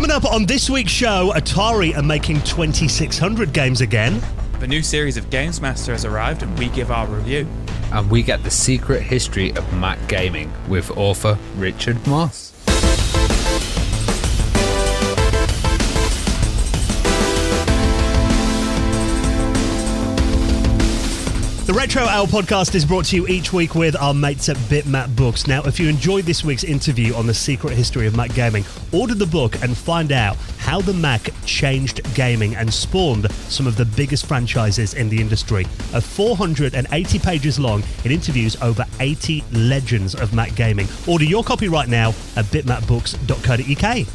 Coming up on this week's show, Atari are making 2600 games again. The new series of Games Master has arrived and we give our review. And we get the secret history of Mac gaming with author Richard Moss. The Retro Hour podcast is brought to you each week with our mates at Bitmap Books. Now, if you enjoyed this week's interview on the secret history of Mac gaming, order the book and find out how the Mac changed gaming and spawned some of the biggest franchises in the industry. 480 pages long, it interviews over 80 legends of Mac gaming. Order your copy right now at bitmapbooks.co.uk.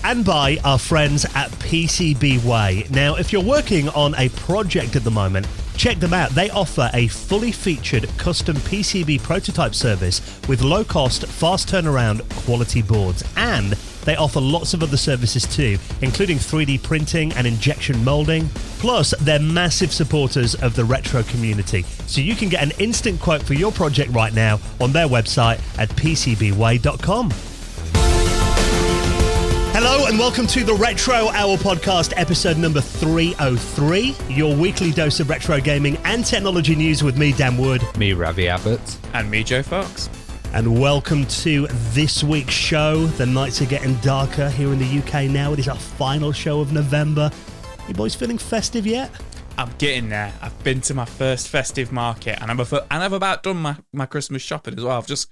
And by our friends at PCBWay. Now, if you're working on a project at the moment, check them out. They offer a fully featured custom PCB prototype service with low cost, fast turnaround, quality boards. And they offer lots of other services too, including 3D printing and injection molding. Plus, they're massive supporters of the retro community. So you can get an instant quote for your project right now on their website at pcbway.com. Hello and welcome to the Retro Hour podcast, episode number 303, your weekly dose of retro gaming and technology news with me, Dan Wood. Me, Ravi Abbott. And me, Joe Fox. And welcome to this week's show. The nights are getting darker here in the UK now. It is our final show of November. You boys feeling festive yet? I'm getting there. I've been to my first festive market and I've about done my Christmas shopping as well. I've just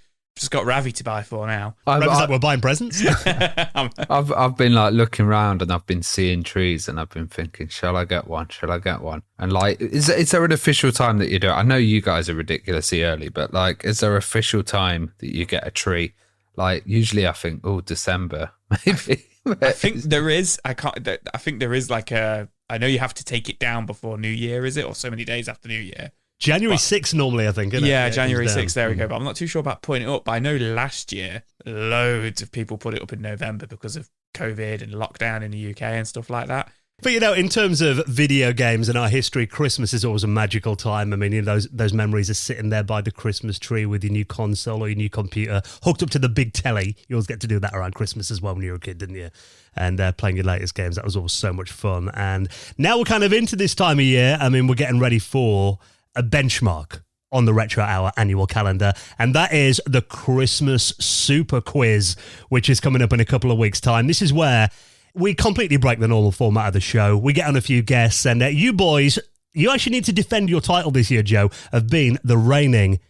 got Ravi to buy for now. We're buying presents? I've been like looking around and I've been seeing trees and I've been thinking, shall I get one? Shall I get one? And like, is there an official time that you do it? I know you guys are ridiculously early, but like, is there an official time that you get a tree? Like, usually I think, December, maybe. I think there is. I think there is like I know you have to take it down before New Year, is it? Or so many days after New Year. January 6th normally, I think, isn't it? Yeah, January 6th, there we go. But I'm not too sure about putting it up. But I know last year, loads of people put it up in November because of COVID and lockdown in the UK and stuff like that. But, you know, in terms of video games and our history, Christmas is always a magical time. I mean, you know, those memories of sitting there by the Christmas tree with your new console or your new computer hooked up to the big telly. You always get to do that around Christmas as well when you were a kid, didn't you? And playing your latest games. That was always so much fun. And now we're kind of into this time of year. I mean, we're getting ready for a benchmark on the Retro Hour annual calendar, and that is the Christmas Super Quiz, which is coming up in a couple of weeks' time. This is where we completely break the normal format of the show. We get on a few guests, and you boys, you actually need to defend your title this year, Joe, of being the reigning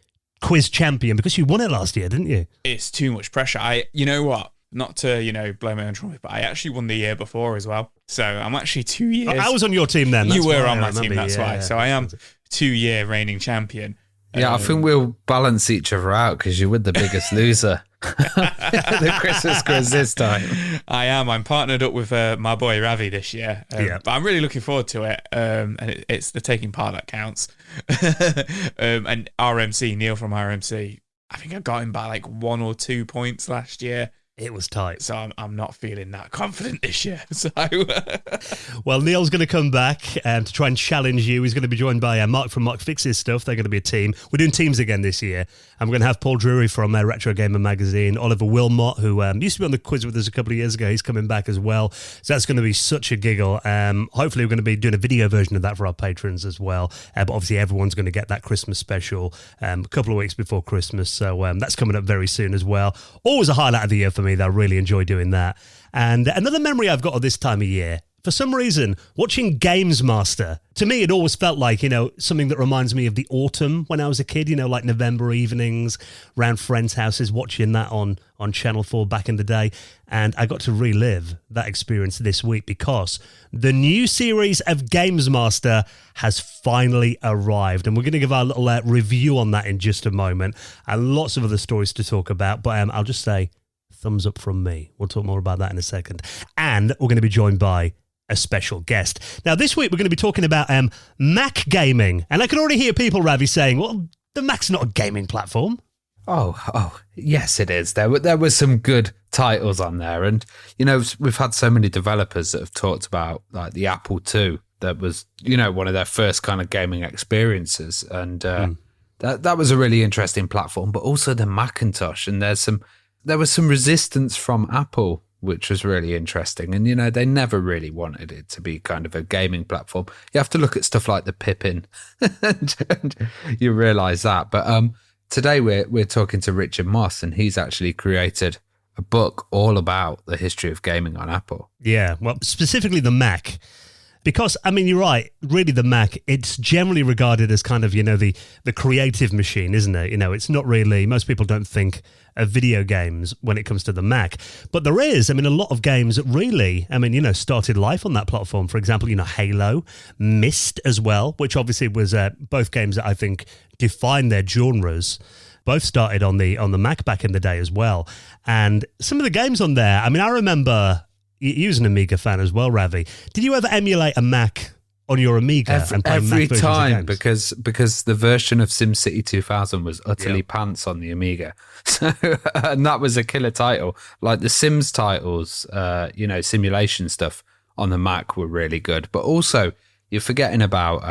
quiz champion, because you won it last year, didn't you? It's too much pressure. You know what? Not to, blow my own trumpet, but I actually won the year before as well. So I'm actually 2 years. I was on your team then. You were on my team, that's why. So I am 2-year reigning champion. Yeah, I think we'll balance each other out because you're with the biggest loser. The Christmas quiz this time. I am. I'm partnered up with my boy Ravi this year. But I'm really looking forward to it. And it's the taking part that counts. And RMC, Neil from RMC, I think I got him by like 1 or 2 points last year. It was tight. So I'm not feeling that confident this year. So, well, Neil's going to come back to try and challenge you. He's going to be joined by Mark from Mark Fixes Stuff. They're going to be a team. We're doing teams again this year. And we're going to have Paul Drury from Retro Gamer Magazine, Oliver Wilmot, who used to be on the quiz with us a couple of years ago. He's coming back as well. So that's going to be such a giggle. Hopefully we're going to be doing a video version of that for our patrons as well. But obviously everyone's going to get that Christmas special a couple of weeks before Christmas. So that's coming up very soon as well. Always a highlight of the year for me, though. I really enjoy doing that. And another memory I've got of this time of year, for some reason, watching Games Master, to me, it always felt like, something that reminds me of the autumn when I was a kid, like November evenings, round friends' houses, watching that on Channel 4 back in the day. And I got to relive that experience this week because the new series of Games Master has finally arrived. And we're going to give our little review on that in just a moment. And lots of other stories to talk about. But I'll just say, thumbs up from me. We'll talk more about that in a second. And we're going to be joined by a special guest. Now, this week, we're going to be talking about Mac gaming. And I can already hear people, Ravi, saying, well, the Mac's not a gaming platform. Oh, yes, it is. There were some good titles on there. And, we've had so many developers that have talked about like the Apple II that was, one of their first kind of gaming experiences. And that was a really interesting platform, but also the Macintosh. And there was some resistance from Apple which was really interesting. And, they never really wanted it to be kind of a gaming platform. You have to look at stuff like the Pippin and you realise that. But today we're talking to Richard Moss, and he's actually created a book all about the history of gaming on Apple. Yeah, well, specifically the Mac. Because, I mean, you're right, really the Mac, it's generally regarded as kind of, the creative machine, isn't it? It's not really, most people don't think of video games when it comes to the Mac. But there is, a lot of games that really, started life on that platform. For example, Halo, Myst as well, which obviously was both games that I think defined their genres. Both started on the Mac back in the day as well. And some of the games on there, I remember... You was an Amiga fan as well, Ravi. Did you ever emulate a Mac on your Amiga and play every Mac versions time of games? because the version of SimCity 2000 was utterly pants on the Amiga, so and that was a killer title. Like the Sims titles, simulation stuff on the Mac were really good. But also you're forgetting about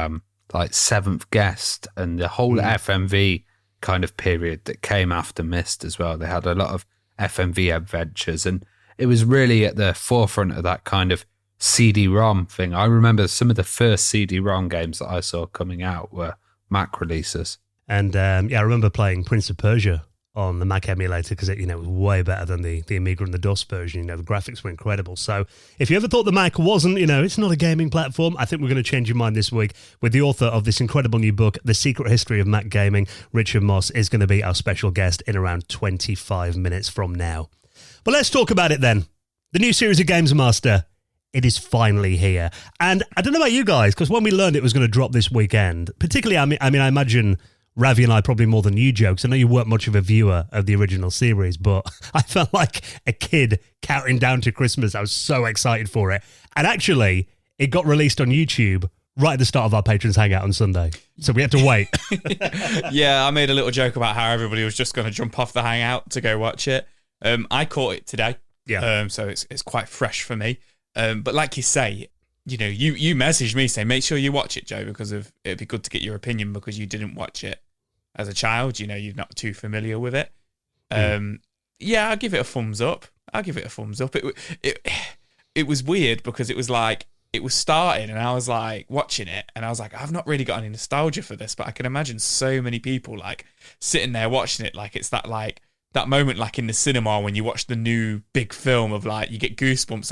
like Seventh Guest and the whole FMV kind of period that came after Myst as well. They had a lot of FMV adventures, and it was really at the forefront of that kind of CD-ROM thing. I remember some of the first CD-ROM games that I saw coming out were Mac releases. And I remember playing Prince of Persia on the Mac emulator because it was way better than the Amiga and the DOS version. The graphics were incredible. So if you ever thought the Mac wasn't, it's not a gaming platform, I think we're going to change your mind this week with the author of this incredible new book, The Secret History of Mac Gaming. Richard Moss is going to be our special guest in around 25 minutes from now. But let's talk about it then. The new series of Games Master, it is finally here. And I don't know about you guys, because when we learned it was going to drop this weekend, particularly, I imagine Ravi and I probably more than you, jokes. I know you weren't much of a viewer of the original series, but I felt like a kid counting down to Christmas. I was so excited for it. And actually, it got released on YouTube right at the start of our Patrons Hangout on Sunday. So we had to wait. Yeah, I made a little joke about how everybody was just going to jump off the Hangout to go watch it. I caught it today, so it's quite fresh for me. But like you say, you messaged me saying, make sure you watch it, Joe, because it'd be good to get your opinion because you didn't watch it as a child. You're not too familiar with it. Yeah, I'll give it a thumbs up. It was weird because it was like, it was starting and I was like watching it and I was like, I've not really got any nostalgia for this, but I can imagine so many people like sitting there watching it like it's that moment like in the cinema when you watch the new big film of like you get goosebumps.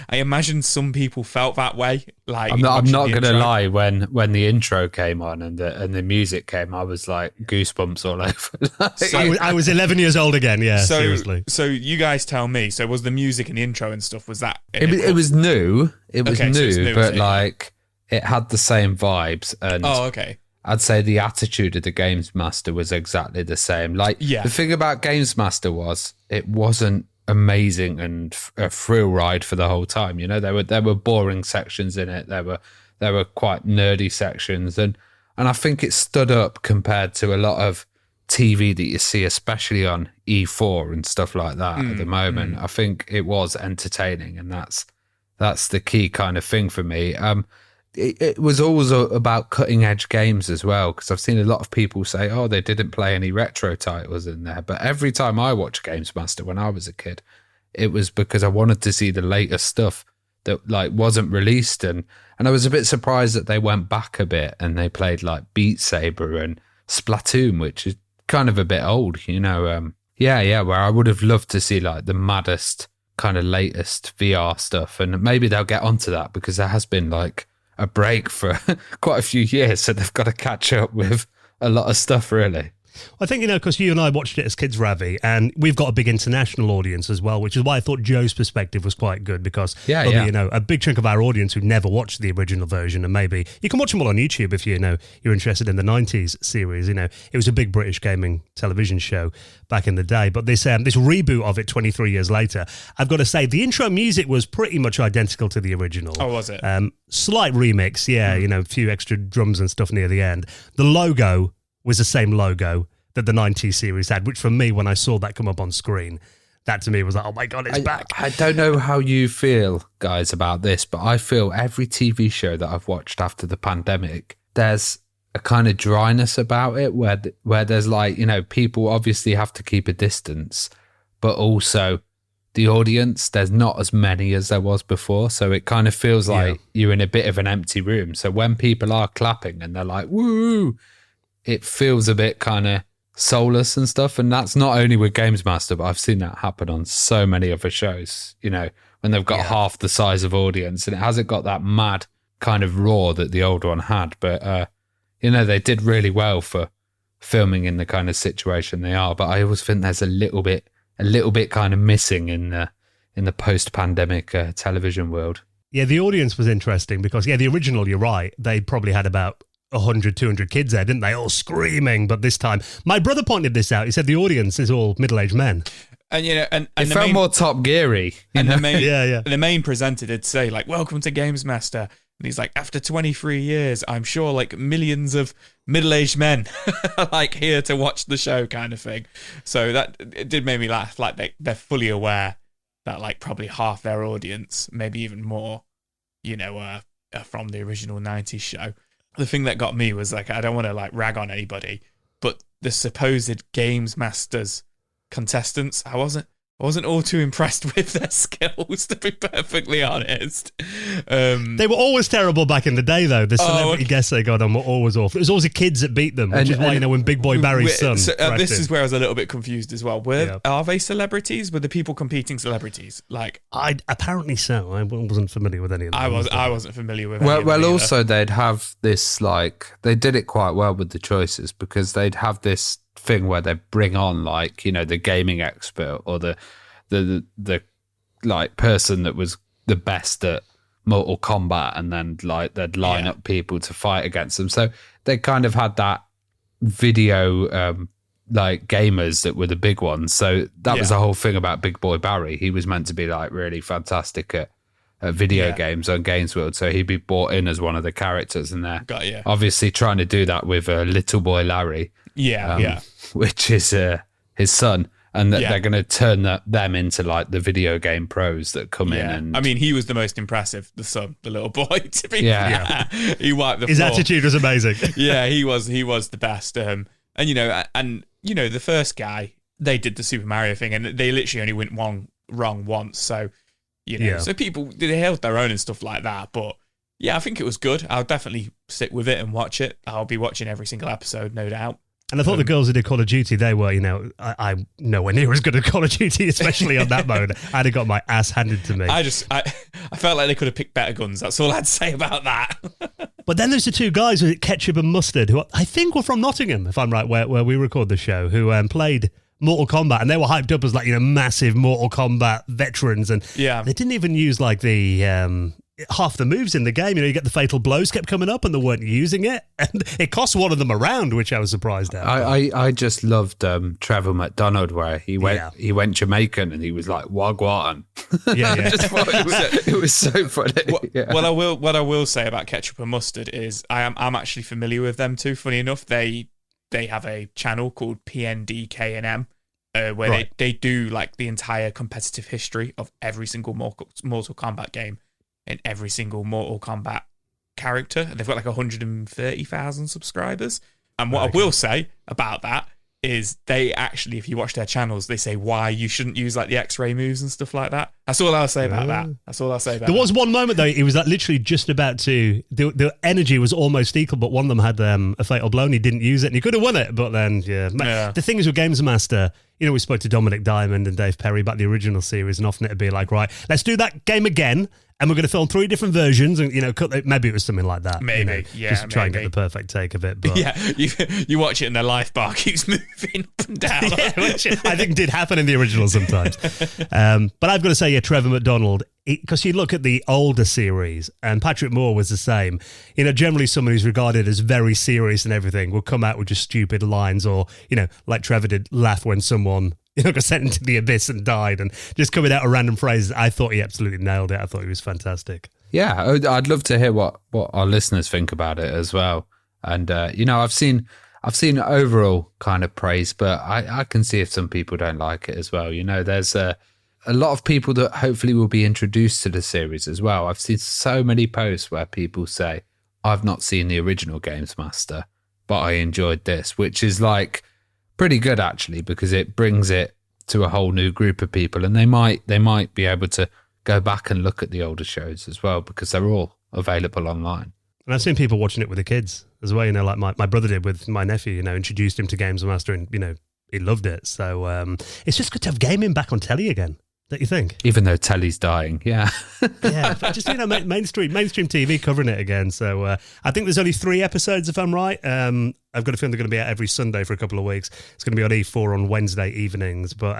I imagine some people felt that way. Like I'm not gonna lie, when the intro came on and the music came, I was like goosebumps all over. So I was 11 years old again. Yeah, seriously. So you guys tell me. So was the music and the intro and stuff? Was that it was new? It was new, but like it had the same vibes. And okay. I'd say the attitude of the Games Master was exactly the same. Like the thing about Games Master was it wasn't amazing and a thrill ride for the whole time. There were boring sections in it. There were quite nerdy sections, and I think it stood up compared to a lot of TV that you see, especially on E4 and stuff like that at the moment. I think it was entertaining, and that's the key kind of thing for me. It was always about cutting edge games as well, because I've seen a lot of people say, oh, they didn't play any retro titles in there. But every time I watched Games Master when I was a kid, it was because I wanted to see the latest stuff that like wasn't released. And I was a bit surprised that they went back a bit and they played like Beat Saber and Splatoon, which is kind of a bit old, where I would have loved to see like the maddest kind of latest VR stuff. And maybe they'll get onto that because there has been like a break for quite a few years, so they've got to catch up with a lot of stuff, really. I think, because you and I watched it as kids, Ravi, and we've got a big international audience as well, which is why I thought Joe's perspective was quite good, because a big chunk of our audience who never watched the original version, and maybe you can watch them all on YouTube if you're interested in the 90s series. It was a big British gaming television show back in the day, but this reboot of it 23 years later, I've got to say the intro music was pretty much identical to the original. Oh, was it? Slight remix, a few extra drums and stuff near the end. The logo was the same logo that the 90s series had, which for me, when I saw that come up on screen, that to me was like, oh my God, it's back. I don't know how you feel, guys, about this, but I feel every TV show that I've watched after the pandemic, there's a kind of dryness about it where there's like, people obviously have to keep a distance, but also the audience, there's not as many as there was before. So it kind of feels like you're in a bit of an empty room. So when people are clapping and they're like, woo, it feels a bit kind of soulless and stuff. And that's not only with Games Master, but I've seen that happen on so many other shows, you know, when they've got half the size of audience, and it hasn't got that mad kind of roar that the old one had. But, you know, they did really well for filming in the kind of situation they are. But I always think there's a little bit kind of missing in the post-pandemic television world. Yeah, the audience was interesting because, the original, you're right, they probably had about 100, 200 kids there, didn't they? All screaming. But this time, my brother pointed this out. He said the audience is all middle-aged men. And, you know, and it felt more Top Geary. And the main presenter did say, like, welcome to Games Master. And he's like, after 23 years, I'm sure like millions of middle-aged men are like here to watch the show kind of thing. So that it did make me laugh. Like they're fully aware that like probably half their audience, maybe even more, you know, are from the original 90s show. The thing that got me was like, I don't want to like rag on anybody, but the supposed Games Masters contestants, I wasn't all too impressed with their skills, to be perfectly honest. They were always terrible back in the day, though. The celebrity guests they got on were always awful. It was always the kids that beat them, which is why, you know, when Big Boy Barry's son... this is where I was a little bit confused as well. Are they celebrities? Were the people competing celebrities? Like, apparently so. I wasn't familiar with any of them. I wasn't familiar with any of them Well, either. also, they'd have this, like... They did it quite well with the choices, because they'd have this thing where they bring on, like, you know, the gaming expert or the like person that was the best at Mortal Kombat, and then like they'd line up people to fight against them. So they kind of had that video like gamers that were the big ones. So that was the whole thing about Big Boy Barry. He was meant to be like really fantastic at video games on Games World, so he'd be brought in as one of the characters, and they're obviously trying to do that with Little Boy Larry, which is his son, and that they're going to turn them into like the video game pros that come in. And I mean, he was the most impressive, the son, the little boy. To be fair, he wiped the His floor. attitude was amazing. He was the best. And you know, the first guy, they did the Super Mario thing, and they literally only went wrong once. So you know, so people they held their own and stuff like that. But yeah, I think it was good. I'll definitely stick with it and watch it. I'll be watching every single episode, no doubt. And I thought the girls who did Call of Duty, they were, you know, I'm nowhere near as good at Call of Duty, especially on that mode. I'd have got my ass handed to me. I felt like they could have picked better guns. That's all I'd say about that. But then there's the two guys with Ketchup and Mustard, who I think were from Nottingham, if I'm right, where we record the show, who played Mortal Kombat, and they were hyped up as like, you know, massive Mortal Kombat veterans, and they didn't even use like the half the moves in the game. You know, you get the fatal blows kept coming up, and they weren't using it, and it cost one of them a round, which I was surprised at. I just loved Trevor McDonald, where he went Jamaican and he was like wagwan. I just thought it was so funny. What I will say about Ketchup and Mustard is I'm actually familiar with them too. Funny enough, they have a channel called PNDKNM, where they do like the entire competitive history of every single Mortal Kombat game and every single Mortal Kombat character. They've got like 130,000 subscribers. And what I will say about that is they actually, if you watch their channels, they say why you shouldn't use like the X-ray moves and stuff like that. That's all I'll say about that. That's all I'll say about that. There was one moment though, it was like literally just about to, the energy was almost equal, but one of them had a fatal blow and he didn't use it, and he could have won it, but then, The thing is with Games Master, you know, we spoke to Dominic Diamond and Dave Perry about the original series, and often it'd be like, right, let's do that game again, and we're going to film 3 different versions, and, you know, maybe it was something like that. Maybe, you know, just to try and get the perfect take of it. But you watch it and the life bar keeps moving up and down. Which I think did happen in the original sometimes. But I've got to say, Trevor McDonald, because you look at the older series, and Patrick Moore was the same. You know, generally someone who's regarded as very serious and everything will come out with just stupid lines, or, you know, like Trevor did, laugh when someone, you know, got sent into the abyss and died, and just coming out of random phrases. I thought he absolutely nailed it. I thought he was fantastic. Yeah, I'd love to hear what our listeners think about it as well. And you know, I've seen overall kind of praise, but I can see if some people don't like it as well. You know, there's a lot of people that hopefully will be introduced to the series as well. I've seen so many posts where people say, I've not seen the original Games Master, but I enjoyed this, which is like pretty good actually, because it brings it to a whole new group of people, and they might be able to go back and look at the older shows as well, because they're all available online. And I've seen people watching it with the kids as well, like my brother did with my nephew, introduced him to Games Master, and, he loved it. So it's just good to have gaming back on telly again, don't you think? Even though telly's dying, yeah. Yeah, but just, mainstream TV covering it again. So I think there's only 3 episodes, if I'm right. I've got a feeling they're going to be out every Sunday for a couple of weeks. It's going to be on E4 on Wednesday evenings. But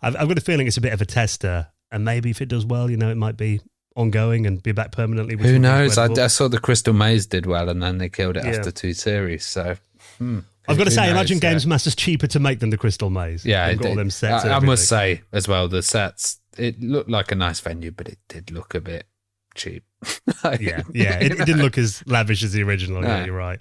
I've got a feeling it's a bit of a tester. And maybe if it does well, it might be ongoing and be back permanently. Who knows? I saw the Crystal Maze did well, and then they killed it after 2 series. So I've got to say, imagine Games Master's cheaper to make than the Crystal Maze. Yeah, They've got all them sets. I must say as well, the sets, it looked like a nice venue, but it did look a bit cheap. It didn't look as lavish as the original. No. Yeah, you're right.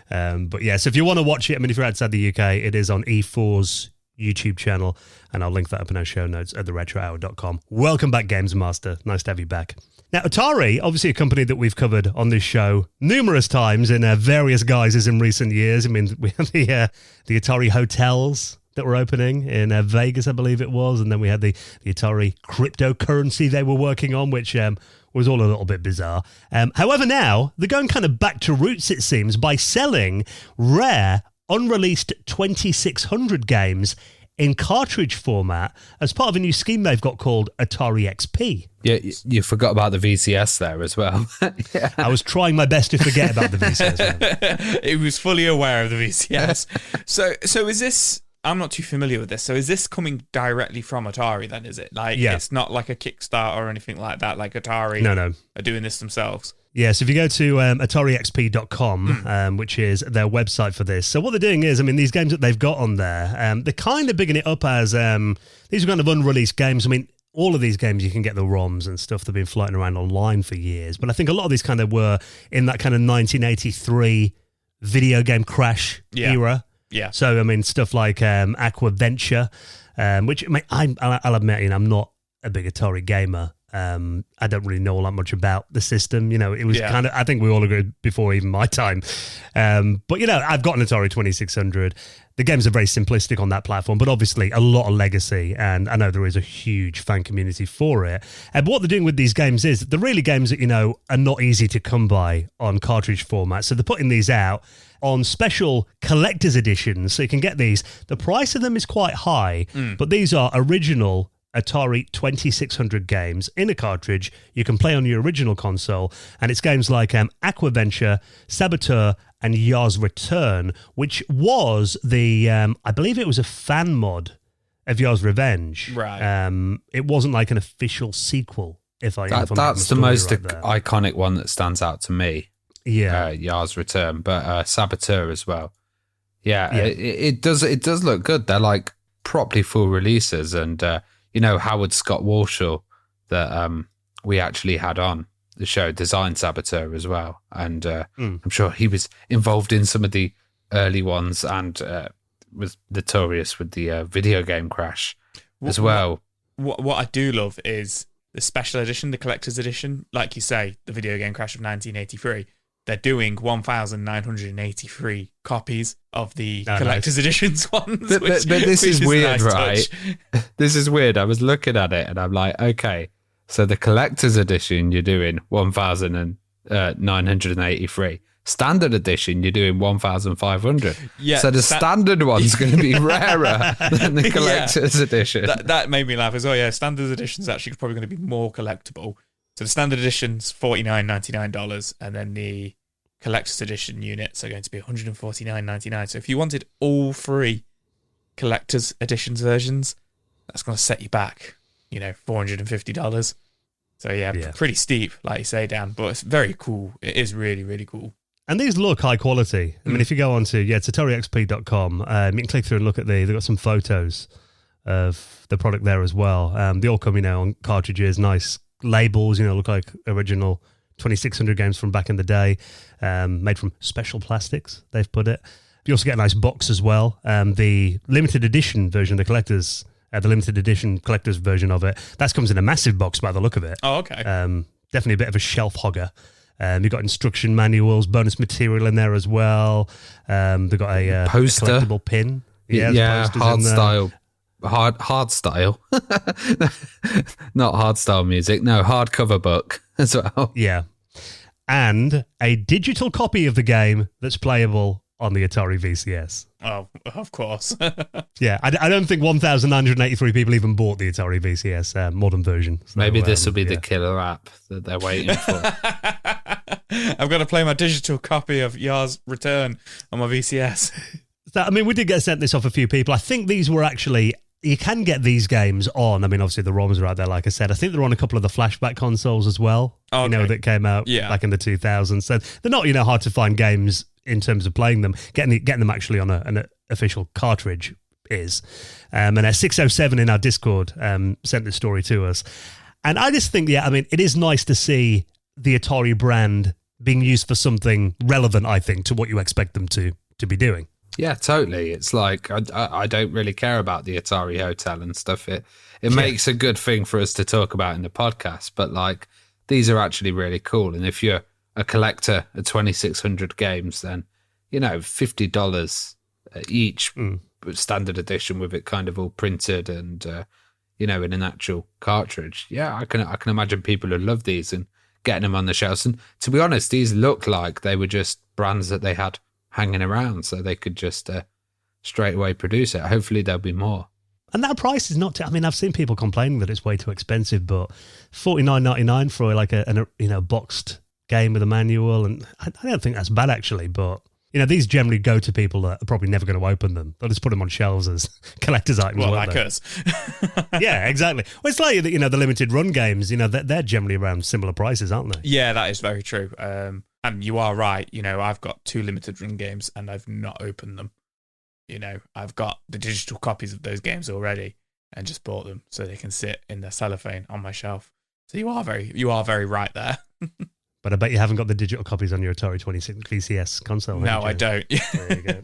But yeah, so if you want to watch it, if you're outside the UK, it is on E4's YouTube channel, and I'll link that up in our show notes at theretrohour.com. Welcome back, Games Master. Nice to have you back. Now, Atari, obviously a company that we've covered on this show numerous times in various guises in recent years. We had the Atari hotels that were opening in Vegas, I believe it was, and then we had the Atari cryptocurrency they were working on, which was all a little bit bizarre. However, now they're going kind of back to roots, it seems, by selling rare, unreleased 2600 games in cartridge format as part of a new scheme they've got called Atari XP. Yeah, you forgot about the VCS there as well. Yeah. I was trying my best to forget about the VCS. It was fully aware of the VCS. So is this... I'm not too familiar with this. So is this coming directly from Atari then, is it? It's not like a Kickstarter or anything like that, like Atari are doing this themselves? Yeah, so if you go to AtariXP.com, which is their website for this, so what they're doing is, these games that they've got on there, they're kind of bigging it up as, these are kind of unreleased games. All of these games, you can get the ROMs and stuff that have been floating around online for years, but I think a lot of these kind of were in that kind of 1983 video game crash era. Yeah. So, stuff like Aquaventure, which I'll admit, I'm not a big Atari gamer. I don't really know all that much about the system. It was kind of, I think we all agreed before even my time. But, I've got an Atari 2600. The games are very simplistic on that platform, but obviously a lot of legacy. And I know there is a huge fan community for it. But what they're doing with these games is they're really games that, are not easy to come by on cartridge format. So they're putting these out on special collector's editions. So you can get these. The price of them is quite high, but these are original Atari 2600 games in a cartridge you can play on your original console, and it's games like Aquaventure, Saboteur, and Yar's Return, which was the I believe it was a fan mod of Yar's Revenge. Right. It wasn't like an official sequel. If that's the most iconic one that stands out to me. Yeah, Yar's Return, but Saboteur as well. Yeah. It does look good. They're like properly full releases, and Howard Scott Warshaw that we actually had on the show designed Saboteur as well, and I'm sure he was involved in some of the early ones and was notorious with the video game crash as well. What I do love is the special edition, the collector's edition. Like you say, the video game crash of 1983. They're doing 1,983 copies of the collector's editions ones. But this is weird, right? This is weird. I was looking at it and I'm like, okay, so the collector's edition, you're doing 1,983. Standard edition, you're doing 1,500. Yeah, so the standard one's going to be rarer than the collector's edition. That made me laugh as well. Yeah, standard edition's actually probably going to be more collectible. So the standard edition's $49.99, and then the collector's edition units are going to be $149.99. So if you wanted all 3 collector's editions versions, that's going to set you back, $450. So pretty steep, like you say, Dan, but it's very cool. It is really, really cool. And these look high quality. If you go on to it's AtariXP.com, you can click through and look at they've got some photos of the product there as well. They all come, on cartridges, nice labels, look like original 2600 games from back in the day, made from special plastics, they've put it. You also get a nice box as well. The limited edition version, the limited edition collector's version of it, that comes in a massive box by the look of it. Oh, okay. Definitely a bit of a shelf hogger. You've got instruction manuals, bonus material in there as well. They've got a poster, collectible pin. Yeah, hard style hard style, not hard style music. No, hardcover book as well. Yeah, and a digital copy of the game that's playable on the Atari VCS. Oh, of course. Yeah, I don't think 1,983 people even bought the Atari VCS modern version. So, maybe this will be the killer app that they're waiting for. I'm going to play my digital copy of Yar's Return on my VCS. So, I mean, we did get sent this off a few people. I think these were actually... You can get these games on. I mean, obviously the ROMs are out there, like I said. I think they're on a couple of the flashback consoles as well. Okay. You know, that came out back in the 2000s. So they're not, hard to find games in terms of playing them. Getting them actually on an official cartridge is. And 607 in our Discord sent this story to us. And I just think, it is nice to see the Atari brand being used for something relevant, I think, to what you expect them to be doing. Yeah, totally. It's like I don't really care about the Atari Hotel and stuff. It makes a good thing for us to talk about in the podcast, but like these are actually really cool. And if you're a collector of 2,600 games, then $50 each standard edition with it kind of all printed and in an actual cartridge. Yeah, I can imagine people who love these and getting them on the shelves. And to be honest, these look like they were just brands that they had hanging around, so they could just straight away produce it. Hopefully there'll be more. And that price is not... I've seen people complaining that it's way too expensive, but $49.99 for like a boxed game with a manual, and I don't think that's bad actually. But these generally go to people that are probably never going to open them. They'll just put them on shelves as collector's items. Well, like us. Yeah, exactly. Well, it's like the limited run games. They're generally around similar prices, aren't they? Yeah, that is very true. And you are right. I've got 2 limited run games and I've not opened them. I've got the digital copies of those games already and just bought them so they can sit in their cellophane on my shelf. So you are very right there. But I bet you haven't got the digital copies on your Atari 26 VCS console. No, I don't. There you go.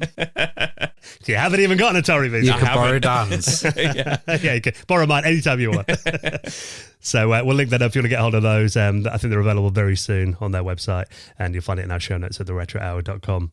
You haven't even got an Atari VCS. You can borrow Dan's. Yeah, you can borrow mine anytime you want. So we'll link that up if you want to get hold of those. I think they're available very soon on their website, and you'll find it in our show notes at theretrohour.com.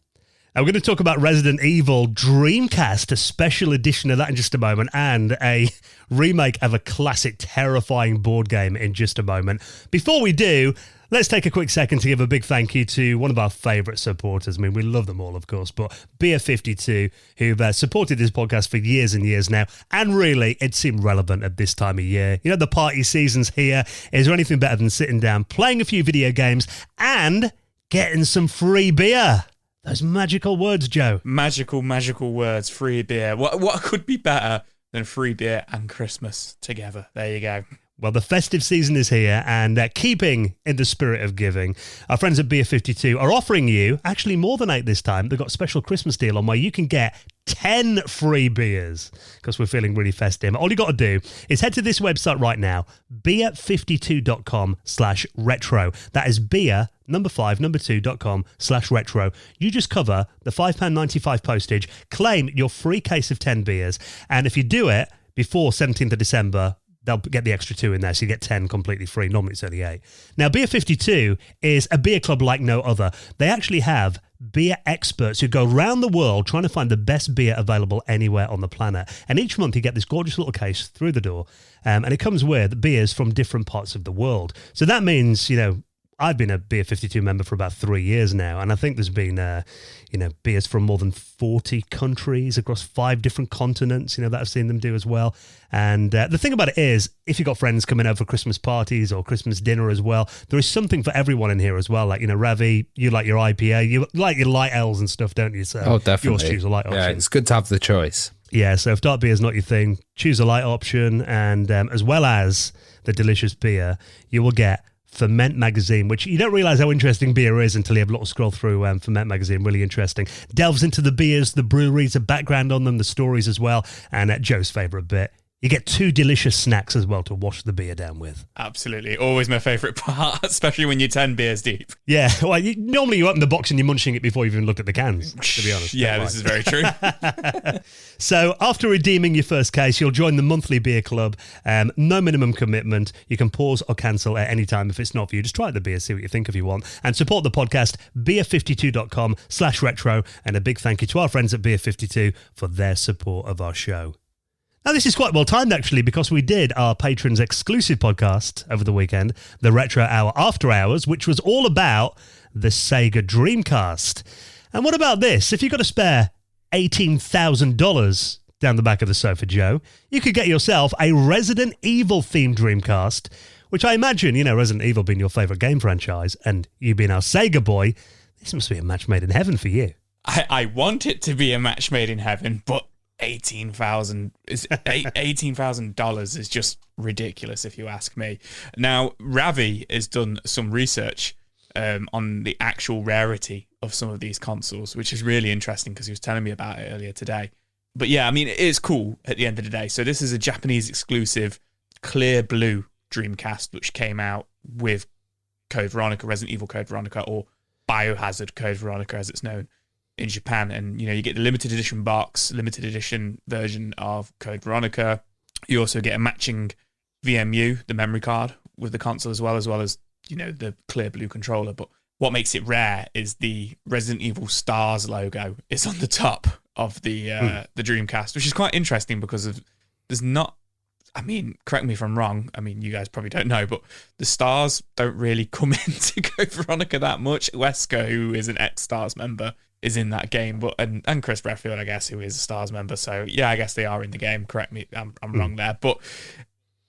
We're going to talk about Resident Evil Dreamcast, a special edition of that in just a moment, and a remake of a classic, terrifying board game in just a moment. Before we do, let's take a quick second to give a big thank you to one of our favourite supporters. I mean, we love them all, of course, but Beer52, who've supported this podcast for years and years now, and really, it seemed relevant at this time of year. The party season's here. Is there anything better than sitting down, playing a few video games, and getting some free beer? Those magical words, Joe. Magical words, free beer. What could be better than free beer and Christmas together? There you go. Well, the festive season is here, and keeping in the spirit of giving, our friends at Beer52 are offering you, actually more than 8 this time, they've got a special Christmas deal on where you can get 10 free beers, because we're feeling really festive. All you got to do is head to this website right now, beer52.com/retro. That is beer, 2.com/retro. You just cover the £5.95 postage, claim your free case of 10 beers, and if you do it before 17th of December, they'll get the extra 2 in there, so you get 10 completely free. Normally it's only 8. Now, Beer52 is a beer club like no other. They actually have beer experts who go around the world trying to find the best beer available anywhere on the planet. And each month you get this gorgeous little case through the door, and it comes with beers from different parts of the world. So that means, I've been a Beer52 member for about 3 years now, and I think there's been, beers from more than 40 countries across 5 different continents, that I've seen them do as well. And the thing about it is, if you've got friends coming over for Christmas parties or Christmas dinner as well, there is something for everyone in here as well. Like, Ravi, you like your IPA, you like your light ales and stuff, don't you? So definitely. Yours choose a light option. Yeah, it's good to have the choice. Yeah, so if dark beer is not your thing, choose a light option, and as well as the delicious beer, you will get Ferment Magazine, which you don't realise how interesting beer is until you have a little scroll through Ferment Magazine. Really interesting. Delves into the beers, the breweries, the background on them, the stories as well. And Joe's favourite bit, you get 2 delicious snacks as well to wash the beer down with. Absolutely. Always my favourite part, especially when you're 10 beers deep. Yeah. Well, normally you open the box and you're munching it before you've even looked at the cans, to be honest. Yeah, this is very true. So after redeeming your first case, you'll join the monthly beer club. No minimum commitment. You can pause or cancel at any time if it's not for you. Just try the beer, see what you think if you want. And support the podcast, beer52.com/retro. And a big thank you to our friends at Beer52 for their support of our show. Now, this is quite well timed, actually, because we did our patrons' exclusive podcast over the weekend, the Retro Hour After Hours, which was all about the Sega Dreamcast. And what about this? If you've got to spare $18,000 down the back of the sofa, Joe, you could get yourself a Resident Evil-themed Dreamcast, which I imagine, Resident Evil being your favourite game franchise, and you being our Sega boy, this must be a match made in heaven for you. I want it to be a match made in heaven, but $18,000 is just ridiculous if you ask me. Now, Ravi has done some research on the actual rarity of some of these consoles, which is really interesting because he was telling me about it earlier today. But yeah, I mean, it is cool at the end of the day. So this is a Japanese exclusive clear blue Dreamcast, which came out with Code Veronica, Resident Evil Code Veronica, or Biohazard Code Veronica as it's known in Japan. And you get the limited edition box, limited edition version of Code Veronica. You also get a matching VMU, the memory card, with the console as well as the clear blue controller. But what makes it rare is the Resident Evil Stars logo is on the top of the Dreamcast, which is quite interesting because there's not, I mean, correct me if I'm wrong, I mean, you guys probably don't know, but the stars don't really come into Code Veronica that much. Wesker, who is an ex-Stars member, is in that game, but and Chris Bradfield, I guess, who is a Stars member. So yeah, I guess they are in the game. Correct me, I'm wrong there. But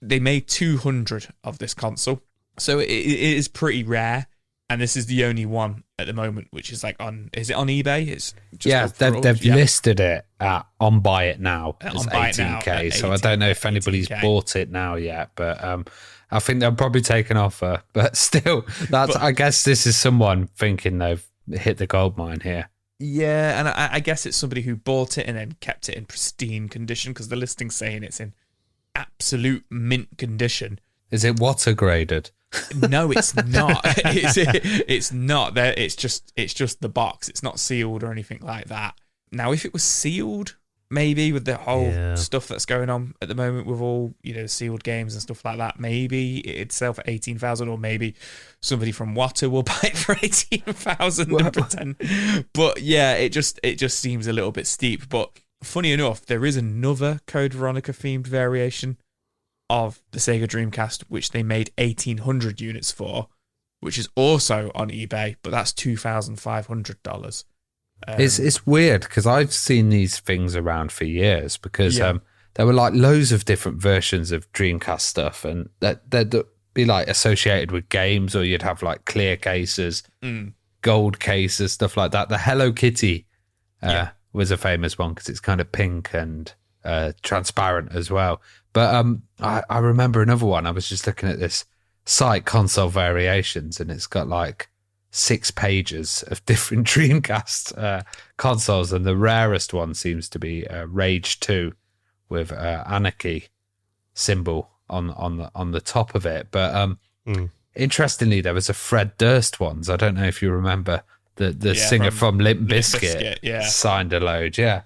they made 200 of this console, so it is pretty rare. And this is the only one at the moment, which is is it on eBay? It's just they've listed it on Buy It Now as $18K. So I don't know if anybody's bought it now yet, but I think they'll probably take an offer. But still, I guess this is someone thinking they've hit the gold mine here. Yeah, and I guess it's somebody who bought it and then kept it in pristine condition because the listing's saying it's in absolute mint condition. Is it water graded? No, it's not. It's not. It's just the box. It's not sealed or anything like that. Now, if it was sealed, maybe with the whole stuff that's going on at the moment with all sealed games and stuff like that, maybe it'd sell for 18,000, or maybe somebody from Wata will buy it for 18,000 and pretend. But yeah, it just seems a little bit steep. But funny enough, there is another Code Veronica themed variation of the Sega Dreamcast, which they made 1,800 units for, which is also on eBay, but that's $2,500. It's weird because I've seen these things around for years because there were like loads of different versions of Dreamcast stuff, and they'd be like associated with games, or you'd have like clear cases, gold cases, stuff like that. The Hello Kitty was a famous one because it's kind of pink and transparent as well. But I remember another one. I was just looking at this site, Console Variations, and it's got like 6 pages of different Dreamcast consoles, and the rarest one seems to be Rage 2 with Anarchy symbol on the top of it. But interestingly, there was a Fred Durst ones. I don't know if you remember the singer from Limp Bizkit signed a load. Yeah,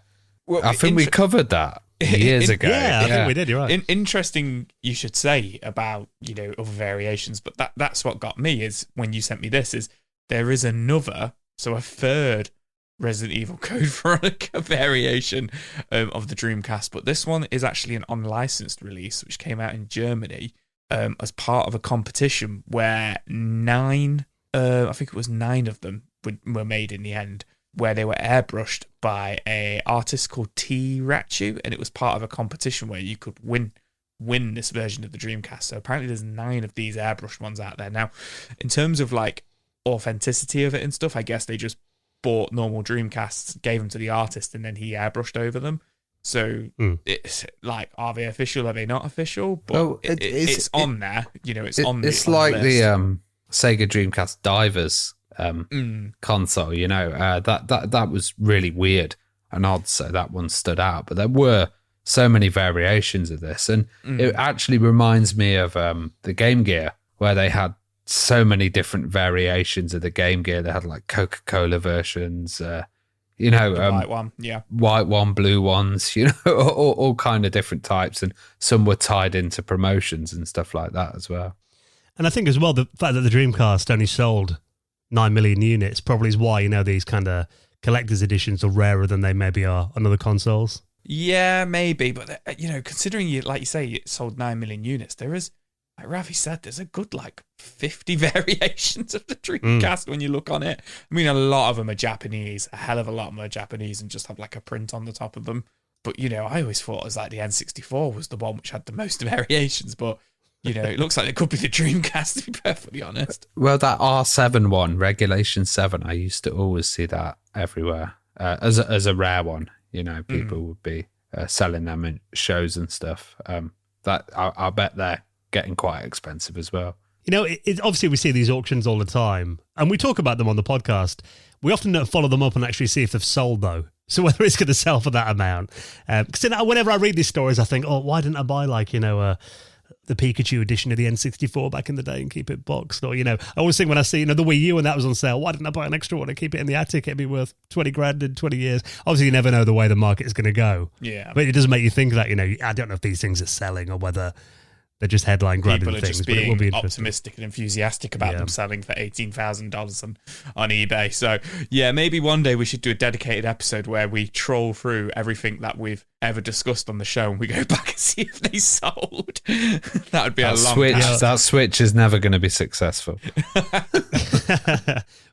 well, I think we covered that years ago. I think we did. You're right. Interesting you should say about other variations, but that's what got me is when you sent me this is there is a third Resident Evil Code Veronica variation of the Dreamcast, but this one is actually an unlicensed release which came out in Germany as part of a competition where 9 of them were made in the end, where they were airbrushed by a artist called T. Ratchu, and it was part of a competition where you could win this version of the Dreamcast. So apparently there's 9 of these airbrushed ones out there. Now, in terms of like authenticity of it and stuff, I guess they just bought normal Dreamcasts, gave them to the artist, and then he airbrushed over them. So it's like, are they official? Are they not official? But it's on there. It's on. It's on like the Sega Dreamcast Divers console. That was really weird and odd. So that one stood out. But there were so many variations of this, and it actually reminds me of the Game Gear, where they had so many different variations of the Game Gear. They had like Coca-Cola versions, white one, white one, blue ones, all kind of different types, and some were tied into promotions and stuff like that as well. And I think as well, the fact that the Dreamcast only sold 9 million units probably is why, these kind of collector's editions are rarer than they maybe are on other consoles. Yeah, maybe, but considering like you say, it sold 9 million units, there is, like Ravi said, there's a good 50 variations of the Dreamcast when you look on it. I mean, a lot of them are Japanese, a hell of a lot of them are Japanese, and just have a print on the top of them. But I always thought it was the N64 was the one which had the most variations, but it looks like it could be the Dreamcast, to be perfectly honest. Well, that R7 one, Regulation 7, I used to always see that everywhere as a rare one. People would be selling them in shows and stuff. That I bet they're getting quite expensive as well. Obviously we see these auctions all the time, and we talk about them on the podcast. We often don't follow them up and actually see if they've sold, though. So whether it's going to sell for that amount. Because whenever I read these stories, I think, why didn't I buy the Pikachu edition of the N64 back in the day and keep it boxed? Or, I always think when I see, the Wii U and that was on sale, why didn't I buy an extra one and keep it in the attic? It'd be worth 20 grand in 20 years. Obviously, you never know the way the market is going to go. Yeah. But it does make you think that, I don't know if these things are selling or whether they're just headline grabbing things. People are things. just being optimistic and enthusiastic about them selling for $18,000 on eBay. So, yeah, maybe one day we should do a dedicated episode where we troll through everything that we've ever discussed on the show and we go back and see if they sold. That would be a long That Switch is never going to be successful.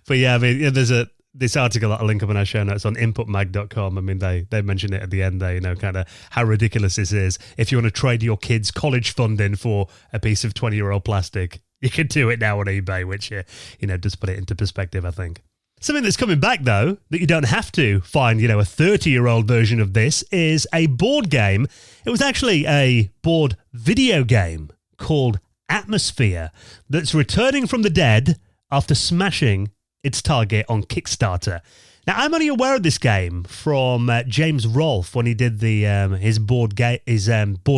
But yeah, I mean, there's this article that I'll link up in our show notes on inputmag.com. I mean, they mention it at the end there, kind of how ridiculous this is. If you want to trade your kids' college funding for a piece of 20-year-old plastic, you can do it now on eBay, which, does put it into perspective, I think. Something that's coming back, though, that you don't have to find, a 30-year-old version of this is a board game. It was actually a board video game called Atmosphere that's returning from the dead after smashing its target on Kickstarter. Now, I'm only aware of this game from James Rolfe when he did his Board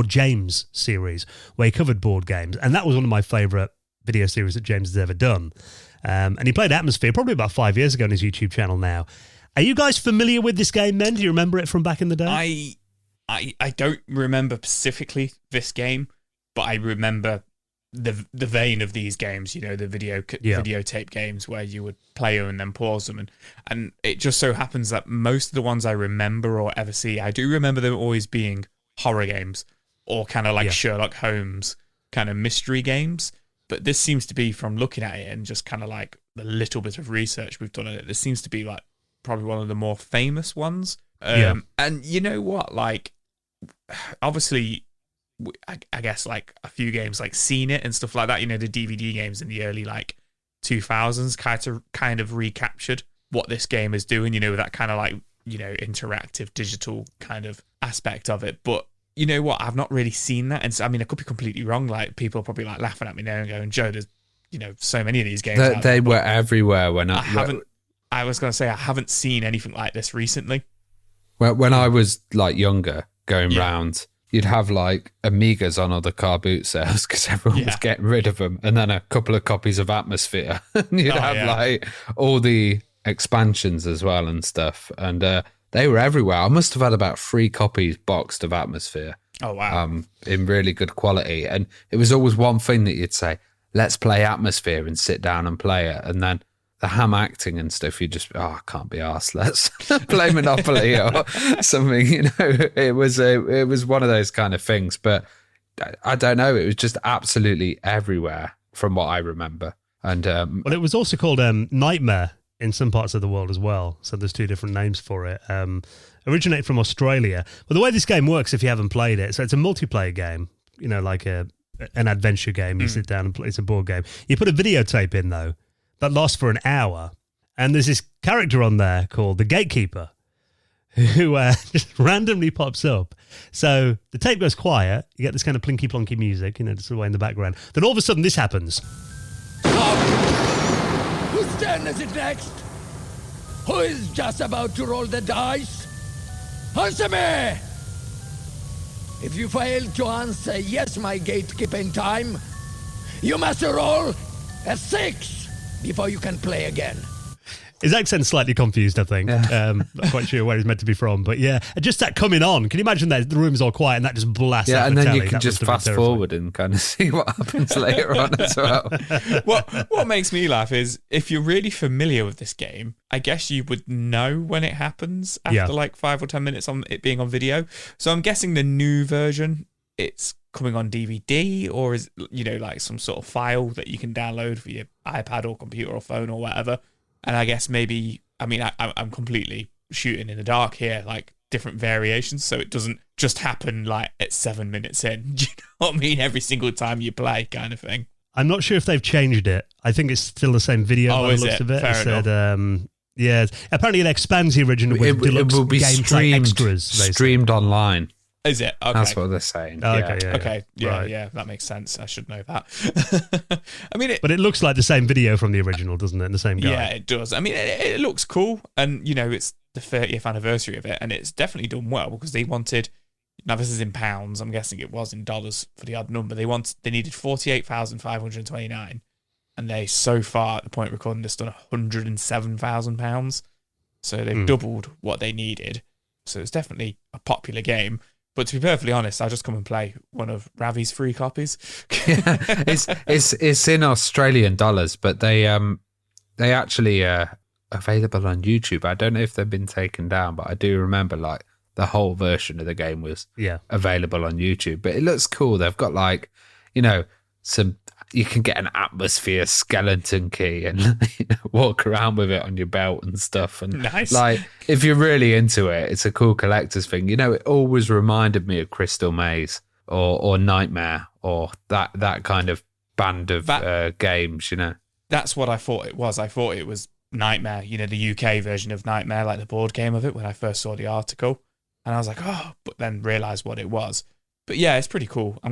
James series, where he covered board games, and that was one of my favourite video series that James has ever done. And he played Atmosphere probably about 5 years ago on his YouTube channel now. Are you guys familiar with this game, then? Do you remember it from back in the day? I don't remember specifically this game, but I remember the vein of these games, the videotape games where you would play them and then pause them, and it just so happens that most of the ones I remember or ever see, I do remember them always being horror games or kind of Sherlock Holmes kind of mystery games. But this seems to be, from looking at it and just kind of the little bit of research we've done on it, this seems to be probably one of the more famous ones. And you know what, obviously, I guess a few games Seen It and stuff like that, the DVD games in the early 2000s kind of recaptured what this game is doing, that kind of interactive digital kind of aspect of it. But you know what, I've not really seen that, and so, I mean, I could be completely wrong. People are probably laughing at me now and going, Joe, there's so many of these games. They were everywhere when I haven't. I was going to say I haven't seen anything like this recently. Well, when I was younger, going round, you'd have Amigas on other car boot sales because everyone was getting rid of them, and then a couple of copies of Atmosphere. And you'd have all the expansions as well and stuff, and they were everywhere. I must have had about 3 copies boxed of Atmosphere. Oh wow! In really good quality, and it was always one thing that you'd say, "Let's play Atmosphere," and sit down and play it, and then the ham acting and stuff, you just, I can't be arsed. Let's play Monopoly or something. It was one of those kind of things. But I don't know. It was just absolutely everywhere from what I remember. And well, it was also called Nightmare in some parts of the world as well. So there's 2 different names for it. Originated from Australia. But the way this game works, if you haven't played it, so it's a multiplayer game. Like an adventure game. You sit down and play. It's a board game. You put a videotape in though. That lasts for an hour. And there's this character on there called the Gatekeeper who just randomly pops up. So the tape goes quiet. You get this kind of plinky plonky music, just away in the background. Then all of a sudden this happens. Stop! Whose turn is it next? Who is just about to roll the dice? Answer me! If you fail to answer yes, my gatekeeper, in time, you must roll a 6 before you can play again. His accent's slightly confused, I think. Yeah. Not quite sure where he's meant to be from, but yeah, just that coming on. Can you imagine that the room's all quiet and that just blasts out and the then telly? you can That just must have been fast terrifying. forward and kind of see what happens later on as well. What makes me laugh is if you're really familiar with this game, I guess you would know when it happens after like 5 or 10 minutes on it being on video. So I'm guessing the new version, it's coming on DVD, or is like some sort of file that you can download for your iPad or computer or phone or whatever. And I guess maybe, I'm completely shooting in the dark here, like different variations, so it doesn't just happen like at 7 minutes in. Do you know what I mean? Every single time you play, kind of thing. I'm not sure if they've changed it. I think it's still the same video by the is looks it? of it. Fair enough. Yeah, apparently it expands the original with deluxe it will be gameplay extras. they say. streamed online. Is it? Okay. That's what they're saying. Oh, yeah. okay, Okay. Right. That makes sense. I should know that. But it looks like the same video from the original, doesn't it? And the same guy. Yeah, it does. I mean, it looks cool, and it's the 30th anniversary of it, and it's definitely done well because they wanted. Now this is in pounds. I'm guessing it was in dollars for the odd number. They needed 48,529, and they so far at the point of recording this done £107,000. So they've doubled what they needed. So it's definitely a popular game. But to be perfectly honest, I'll just come and play one of Ravi's free copies. It's in Australian dollars, but they actually available on YouTube. I don't know if they've been taken down, but I do remember like the whole version of the game was available on YouTube. But it looks cool. They've got like, some. You can get an atmosphere skeleton key and walk around with it on your belt and stuff. And nice. Like, if you're really into it, it's a cool collector's thing. It always reminded me of Crystal Maze or Nightmare or that kind of band of games. That's what I thought it was. I thought it was Nightmare. The UK version of Nightmare, like the board game of it. When I first saw the article, and I was like, oh, but then realised what it was. But yeah, it's pretty cool. I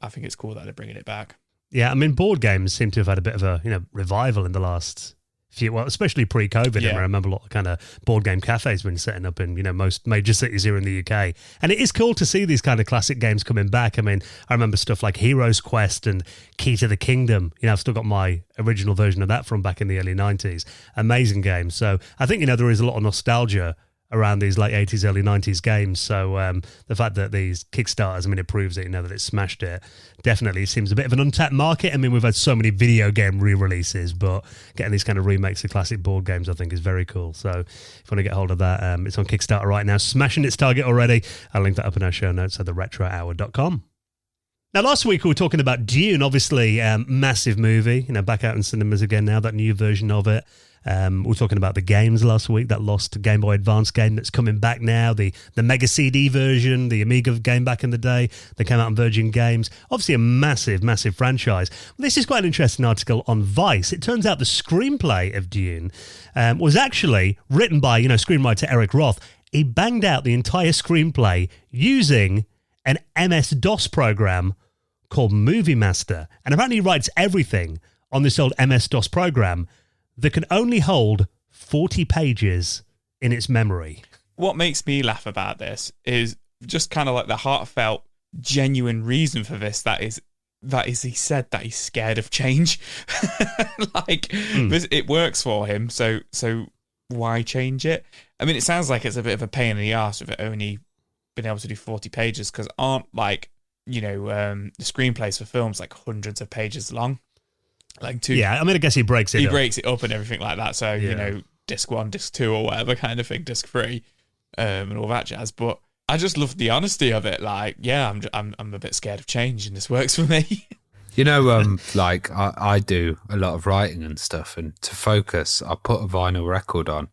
think it's cool that they're bringing it back. Yeah, I mean, board games seem to have had a bit of a revival in the last few, well, especially pre-COVID. Yeah. And I remember a lot of kind of board game cafes been setting up in most major cities here in the UK, and it is cool to see these kind of classic games coming back. I mean, I remember stuff like Heroes Quest and Key to the Kingdom. I've still got my original version of that from back in the early 90s. Amazing games. So I think there is a lot of nostalgia around these late 80s, early 90s games. So the fact that these Kickstarters, it proves it, that it smashed it. Definitely seems a bit of an untapped market. We've had so many video game re-releases, but getting these kind of remakes of classic board games, I think, is very cool. So if you want to get hold of that, it's on Kickstarter right now, smashing its target already. I'll link that up in our show notes at theretrohour.com. Now, last week we were talking about Dune, obviously, massive movie, back out in cinemas again now, that new version of it. We were talking about the games last week, that lost Game Boy Advance game that's coming back now, the Mega CD version, the Amiga game back in the day that came out on Virgin Games. Obviously a massive, massive franchise. This is quite an interesting article on Vice. It turns out the screenplay of Dune was actually written by, screenwriter Eric Roth. He banged out the entire screenplay using an MS-DOS program called Movie Master. And apparently he writes everything on this old MS-DOS program that can only hold 40 pages in its memory. What makes me laugh about this is just kind of like the heartfelt, genuine reason for this. That is he said that he's scared of change. It works for him, so why change it? It sounds like it's a bit of a pain in the arse with it only being able to do 40 pages, because aren't the screenplays for films like hundreds of pages long? I guess he breaks it up. He breaks it up and everything like that. So, disc 1, disc 2 or whatever kind of thing, disc 3, and all that jazz. But I just love the honesty of it. Like, yeah, I'm a bit scared of change, and this works for me. I do a lot of writing and stuff, and to focus, I put a vinyl record on,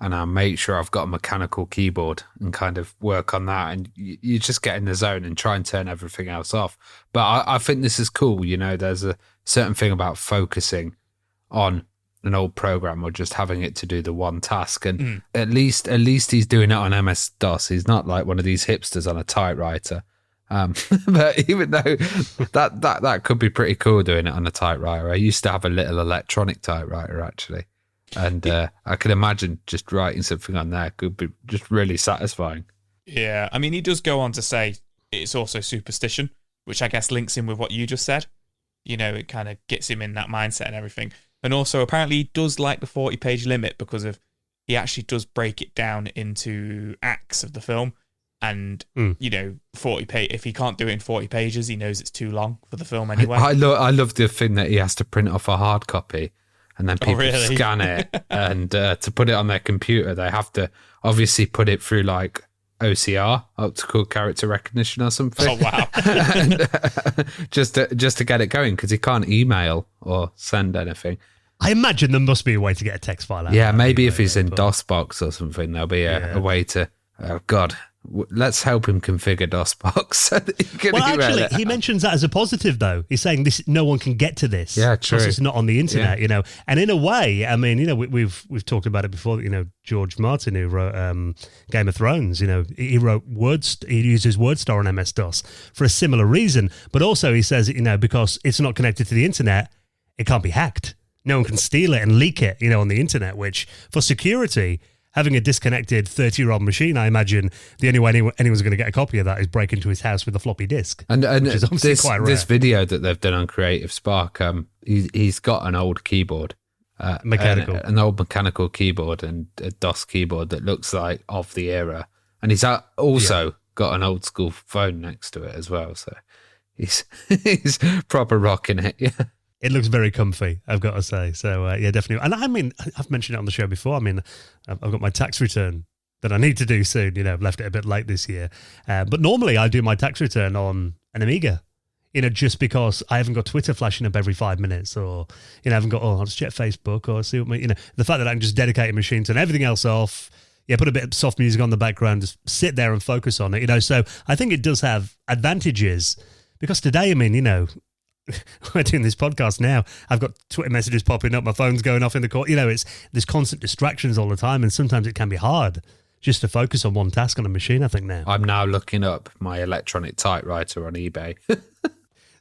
and I make sure I've got a mechanical keyboard and kind of work on that. And you just get in the zone and try and turn everything else off. But I think this is cool. There's a certain thing about focusing on an old program or just having it to do the one task. And at least he's doing it on MS-DOS. He's not like one of these hipsters on a typewriter. But even though that could be pretty cool doing it on a typewriter. I used to have a little electronic typewriter actually. And I can imagine just writing something on there could be just really satisfying. Yeah, he does go on to say it's also superstition, which I guess links in with what you just said. It kind of gets him in that mindset and everything. And also, apparently, he does like the 40-page limit because he actually does break it down into acts of the film. And, 40 if he can't do it in 40 pages, he knows it's too long for the film anyway. I love the thing that he has to print off a hard copy and then people scan it. And to put it on their computer, they have to obviously put it through like OCR, optical character recognition or something. Oh, wow. And, just to get it going, because he can't email or send anything. I imagine there must be a way to get a text file out. Yeah, maybe if he's in DOSBox or something, there'll be a way to... Oh, God. Let's help him configure DOSBox so that he can email it. He mentions that as a positive, though. He's saying no one can get to this. Yeah, true. Because it's not on the internet, And in a way, I mean, we've talked about it before. George Martin, who wrote Game of Thrones, he wrote he uses WordStar on MS-DOS for a similar reason. But also, he says, because it's not connected to the internet, it can't be hacked. No one can steal it and leak it, on the internet. Which for security. Having a disconnected 30-year-old machine, I imagine the only way anyone's going to get a copy of that is break into his house with a floppy disk. And which is obviously quite rare. This video that they've done on Creative Spark, he's got an old keyboard. Mechanical. An old mechanical keyboard and a DOS keyboard that looks like of the era. And he's also got an old school phone next to it as well. So he's proper rocking it, yeah. It looks very comfy, I've got to say. So, definitely. And I mean, I've mentioned it on the show before. I mean, I've got my tax return that I need to do soon. I've left it a bit late this year. But normally I do my tax return on an Amiga, just because I haven't got Twitter flashing up every 5 minutes or, I haven't got, I'll just check Facebook or see what the fact that I can just dedicate a machine, turn everything else off, put a bit of soft music on the background, just sit there and focus on it, So I think it does have advantages because today, I mean, we're doing this podcast now. I've got Twitter messages popping up. My phone's going off in the court. There's constant distractions all the time, and sometimes it can be hard just to focus on one task on a machine. I think now I'm now looking up my electronic typewriter on eBay.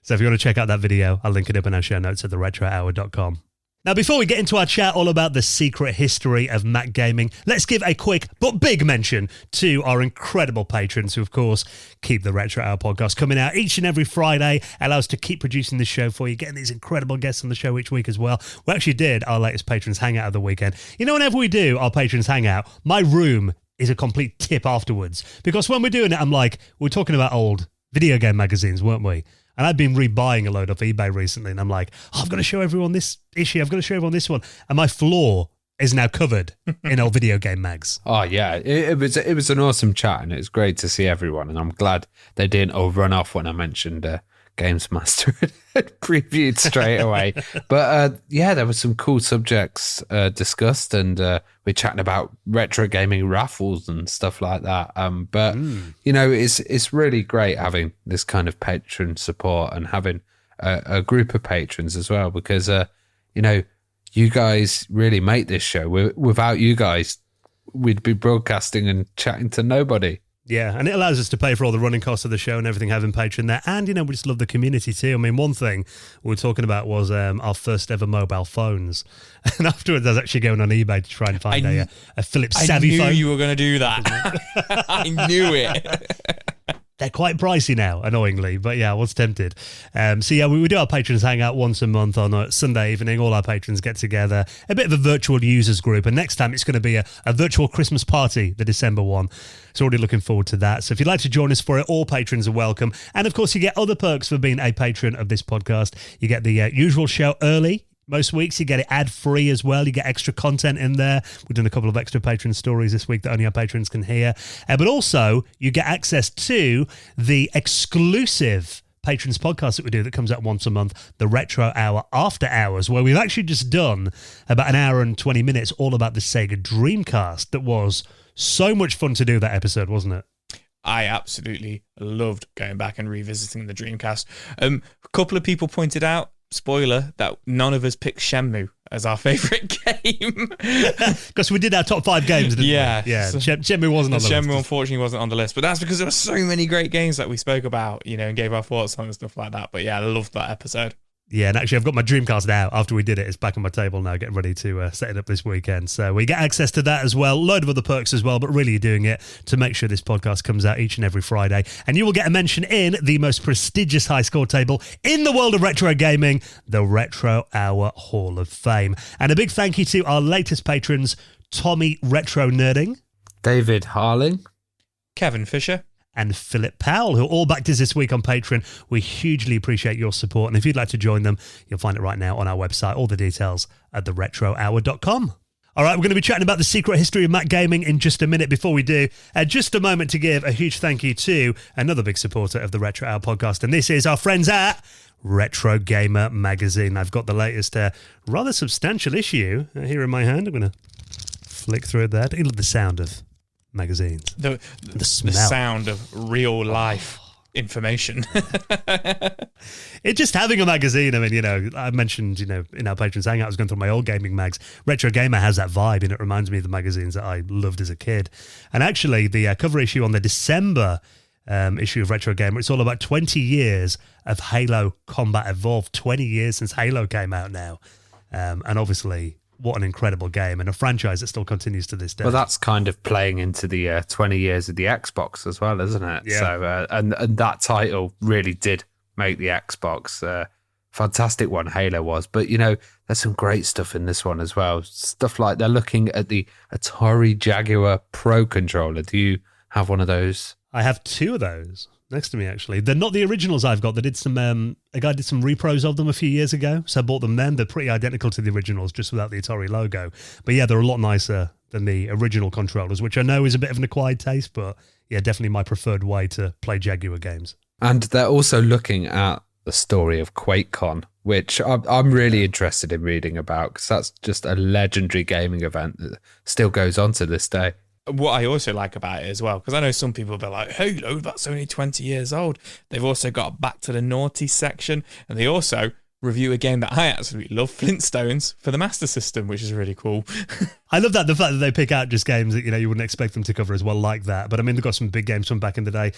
So if you want to check out that video, I'll link it up in our show notes at theretrohour.com. Now, before we get into our chat all about the secret history of Mac gaming, let's give a quick but big mention to our incredible patrons who, of course, keep the Retro Hour podcast coming out each and every Friday, allow us to keep producing this show for you, getting these incredible guests on the show each week as well. We actually did our latest Patrons Hangout of the weekend. Whenever we do our Patrons Hangout, my room is a complete tip afterwards. Because when we're doing it, I'm like, we're talking about old video game magazines, weren't we? And I've been rebuying a load off eBay recently, and I'm like, I've got to show everyone this issue. I've got to show everyone this one. And my floor is now covered in old video game mags. Oh, yeah. It was an awesome chat, and it was great to see everyone. And I'm glad they didn't all run off when I mentioned Games Master had previewed straight away. But there were some cool subjects discussed, and we're chatting about retro gaming raffles and stuff like that. It's really great having this kind of patron support and having a group of patrons as well, because you guys really make this show. Without you guys, we'd be broadcasting and chatting to nobody. Yeah, and it allows us to pay for all the running costs of the show and everything, having Patreon there. And, we just love the community too. I mean, one thing we were talking about was our first ever mobile phones. And afterwards, I was actually going on eBay to try and find a Philips Savvy phone. I knew you were going to do that. I knew it. They're quite pricey now, annoyingly, but I was tempted. We do our patrons hangout once a month on a Sunday evening. All our patrons get together, a bit of a virtual users group, and next time it's going to be a virtual Christmas party, the December one. So already looking forward to that. So if you'd like to join us for it, all patrons are welcome. And of course, you get other perks for being a patron of this podcast. You get the usual show early. Most weeks you get it ad-free as well. You get extra content in there. We've done a couple of extra patron stories this week that only our patrons can hear. But also you get access to the exclusive patrons podcast that we do that comes out once a month, the Retro Hour After Hours, where we've actually just done about an hour and 20 minutes all about the Sega Dreamcast. That was so much fun to do, that episode, wasn't it? I absolutely loved going back and revisiting the Dreamcast. A couple of people pointed out, spoiler, that none of us picked Shenmue as our favourite game. Because we did our top 5 games, didn't we? Yeah. So Shenmue wasn't on the list. Shenmue unfortunately wasn't on the list, but that's because there were so many great games that we spoke about, and gave our thoughts on and stuff like that. But I loved that episode. Yeah, and actually I've got my Dreamcast now after we did it. It's back on my table now, getting ready to set it up this weekend. So we get access to that as well. Load of other perks as well, but really you're doing it to make sure this podcast comes out each and every Friday. And you will get a mention in the most prestigious high score table in the world of retro gaming, the Retro Hour Hall of Fame. And a big thank you to our latest patrons, Tommy Retro Nerding, David Harling, Kevin Fisher, and Philip Powell, who all backed us this week on Patreon. We hugely appreciate your support. And if you'd like to join them, you'll find it right now on our website. All the details at theretrohour.com. All right, we're going to be chatting about the secret history of Mac gaming in just a minute. Before we do, just a moment to give a huge thank you to another big supporter of the Retro Hour podcast. And this is our friends at Retro Gamer Magazine. I've got the latest rather substantial issue here in my hand. I'm going to flick through it there. I love the sound of magazines. The sound of real life information. It's just having a magazine. I mean, I mentioned, in our patrons hangout, I was going through my old gaming mags. Retro Gamer has that vibe, and it reminds me of the magazines that I loved as a kid. And actually, the cover issue on the December issue of Retro Gamer, it's all about 20 years of Halo Combat Evolved. 20 years since Halo came out now. And obviously, what an incredible game, and a franchise that still continues to this day. Well, that's kind of playing into the 20 years of the Xbox as well, isn't it? Yeah. So, and that title really did make the Xbox fantastic one, Halo was. But, there's some great stuff in this one as well. Stuff like they're looking at the Atari Jaguar Pro controller. Do you have one of those? I have two of those next to me, actually. They're not the originals I've got. They did some, a guy did some repros of them a few years ago, so I bought them then. They're pretty identical to the originals, just without the Atari logo. But yeah, they're a lot nicer than the original controllers, which I know is a bit of an acquired taste, but yeah, definitely my preferred way to play Jaguar games. And they're also looking at the story of QuakeCon, which I'm really interested in reading about, because that's just a legendary gaming event that still goes on to this day. What I also like about it as well, because I know some people will be like, Halo, that's only 20 years old. They've also got Back to the Naughty section, and they also review a game that I absolutely love, Flintstones, for the Master System, which is really cool. I love that, the fact that they pick out just games that, you wouldn't expect them to cover as well like that. But I mean, they've got some big games from back in the day.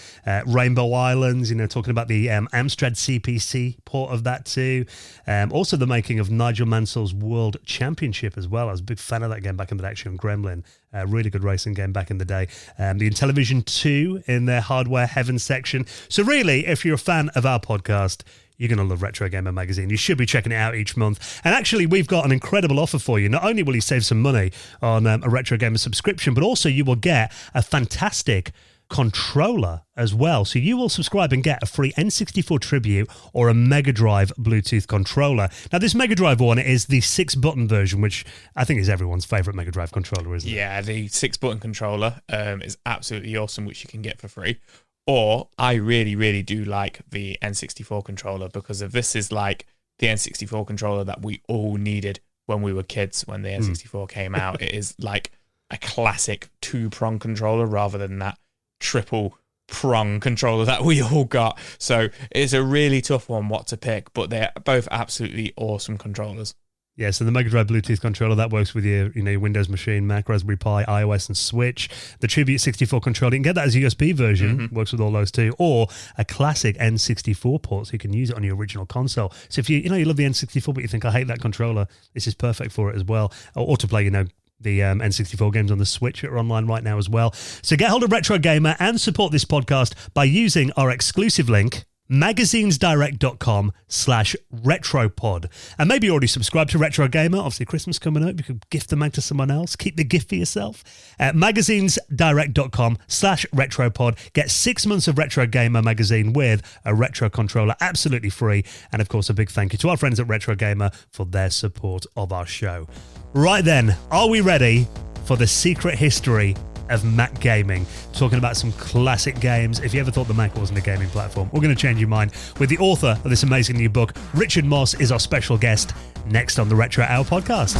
Rainbow Islands, talking about the Amstrad CPC port of that too. Also the making of Nigel Mansell's World Championship as well. I was a big fan of that game back in the day, actually, on Gremlin. Really good racing game back in the day. The Intellivision 2 in their Hardware Heaven section. So really, if you're a fan of our podcast, you're going to love Retro Gamer Magazine. You should be checking it out each month. And actually, we've got an incredible offer for you. Not only will you save some money on a Retro Gamer subscription, but also you will get a fantastic controller as well. So you will subscribe and get a free N64 Tribute or a Mega Drive Bluetooth controller. Now, this Mega Drive one is the 6-button version, which I think is everyone's favourite Mega Drive controller, isn't it? Yeah, the 6-button controller is absolutely awesome, which you can get for free. Or I really, really do like the N64 controller, because if this is like the N64 controller that we all needed when we were kids, when the N64 came out, it is like a classic 2-prong controller rather than that triple prong controller that we all got. So it's a really tough one what to pick, but they're both absolutely awesome controllers. Yeah, so the Mega Drive Bluetooth controller, that works with your Windows machine, Mac, Raspberry Pi, iOS, and Switch. The Tribute 64 controller, you can get that as a USB version, works with all those too, or a classic N64 port, so you can use it on your original console. So if you love the N64, but you think, I hate that controller, this is perfect for it as well. Or to play, the N64 games on the Switch that are online right now as well. So get hold of Retro Gamer and support this podcast by using our exclusive link, magazinesdirect.com/retropod. And maybe you already subscribed to Retro Gamer. Obviously, Christmas coming up. You could gift the mag to someone else. Keep the gift for yourself. Magazinesdirect.com/retropod. Get 6 months of Retro Gamer magazine with a retro controller absolutely free. And of course, a big thank you to our friends at Retro Gamer for their support of our show. Right then, are we ready for the secret history of Mac gaming? Talking about some classic games. If you ever thought the Mac wasn't a gaming platform, we're going to change your mind with the author of this amazing new book. Richard Moss is our special guest next on the Retro Hour podcast.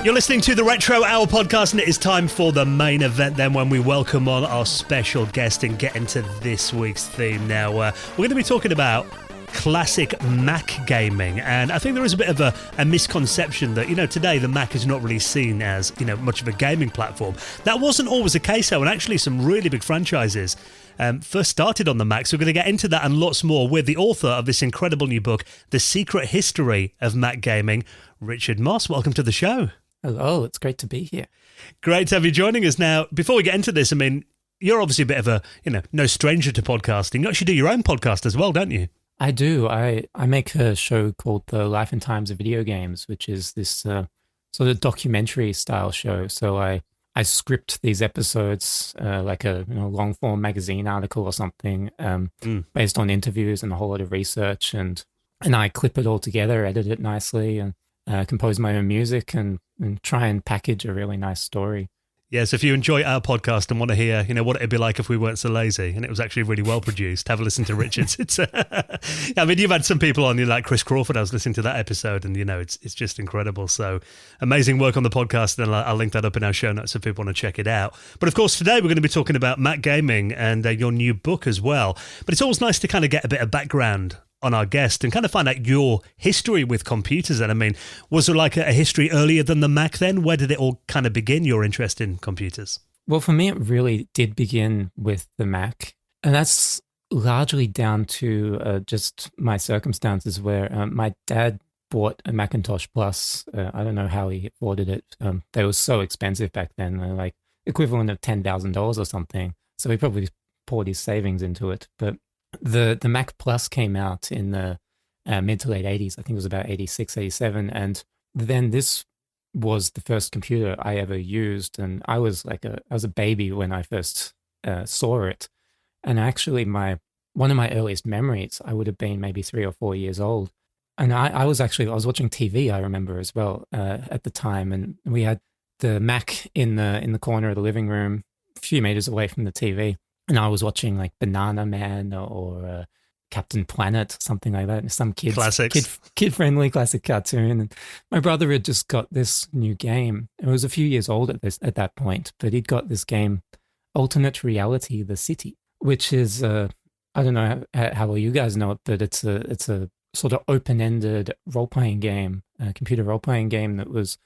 You're listening to the Retro Hour podcast, and it is time for the main event then, when we welcome on our special guest and get into this week's theme. Now, we're going to be talking about classic Mac gaming, and I think there is a bit of a misconception that today the Mac is not really seen as much of a gaming platform. That wasn't always the case though, and actually some really big franchises first started on the Mac. So we're going to get into that and lots more with the author of this incredible new book, The Secret History of Mac Gaming, Richard Moss. Welcome to the show. Hello, it's great to be here. Great to have you joining us. Now, before we get into this, I mean, you're obviously a bit of a, no stranger to podcasting. You actually do your own podcast as well, don't you? I do. I make a show called The Life and Times of Video Games, which is this sort of documentary style show. So I script these episodes like a long form magazine article or something based on interviews and a whole lot of research, and I clip it all together, edit it nicely, and compose my own music and try and package a really nice story. Yes, if you enjoy our podcast and want to hear, what it'd be like if we weren't so lazy, and it was actually really well produced, have a listen to Richard's. It's, I mean, you've had some people on, like Chris Crawford. I was listening to that episode, and it's just incredible. So amazing work on the podcast, and I'll link that up in our show notes if people want to check it out. But of course, today we're going to be talking about Mac gaming and your new book as well. But it's always nice to kind of get a bit of background on our guest and kind of find out your history with computers. And I mean, was there like a history earlier than the Mac then? Where did it all kind of begin, your interest in computers? Well, for me, it really did begin with the Mac. And that's largely down to just my circumstances where my dad bought a Macintosh Plus. I don't know how he afforded it. They were so expensive back then, like equivalent of $10,000 or something. So he probably poured his savings into it. But the Mac Plus came out in the mid to late 80s. I think it was about 86, 87. And then this was the first computer I ever used. And I was a baby when I first saw it. And actually one of my earliest memories, I would have been maybe 3 or 4 years old. And I was watching TV, I remember as well, at the time. And we had the Mac in the corner of the living room, a few meters away from the TV. And I was watching like Banana Man or Captain Planet, something like that. Some kid-friendly classic cartoon. And my brother had just got this new game. It was a few years old at that point, but he'd got this game, Alternate Reality: The City, which is I don't know how well you guys know it, but it's a sort of open-ended role-playing game, a computer role-playing game that was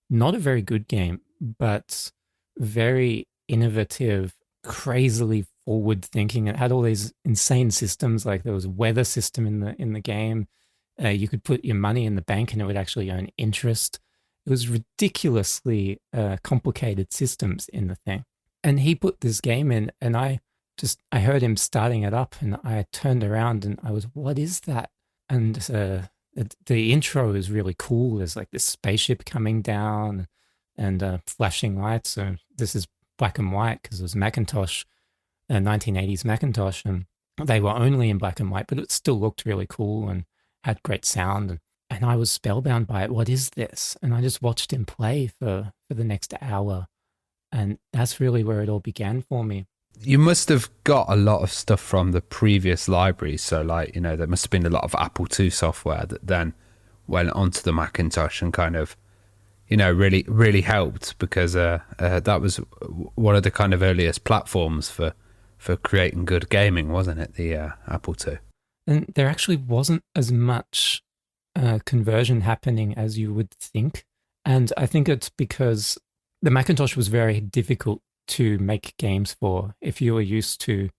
not a very good game, but very innovative, crazily forward thinking. It had all these insane systems, like there was a weather system in the game. You could put your money in the bank and it would actually earn interest. It was ridiculously complicated systems in the thing. And he put this game in, and I heard him starting it up, and I turned around and I was, what is that? And the intro is really cool. There's like this spaceship coming down and flashing lights. So this is black and white because it was Macintosh, 1980s Macintosh, and they were only in black and white, but it still looked really cool and had great sound. And I was spellbound by it. What is this? And I just watched him play for the next hour. And that's really where it all began for me. You must have got a lot of stuff from the previous library. So like, there must have been a lot of Apple II software that then went onto the Macintosh and kind of, really, really helped, because that was one of the kind of earliest platforms for creating good gaming, wasn't it? The Apple II. And there actually wasn't as much conversion happening as you would think. And I think it's because the Macintosh was very difficult to make games for. If you were used to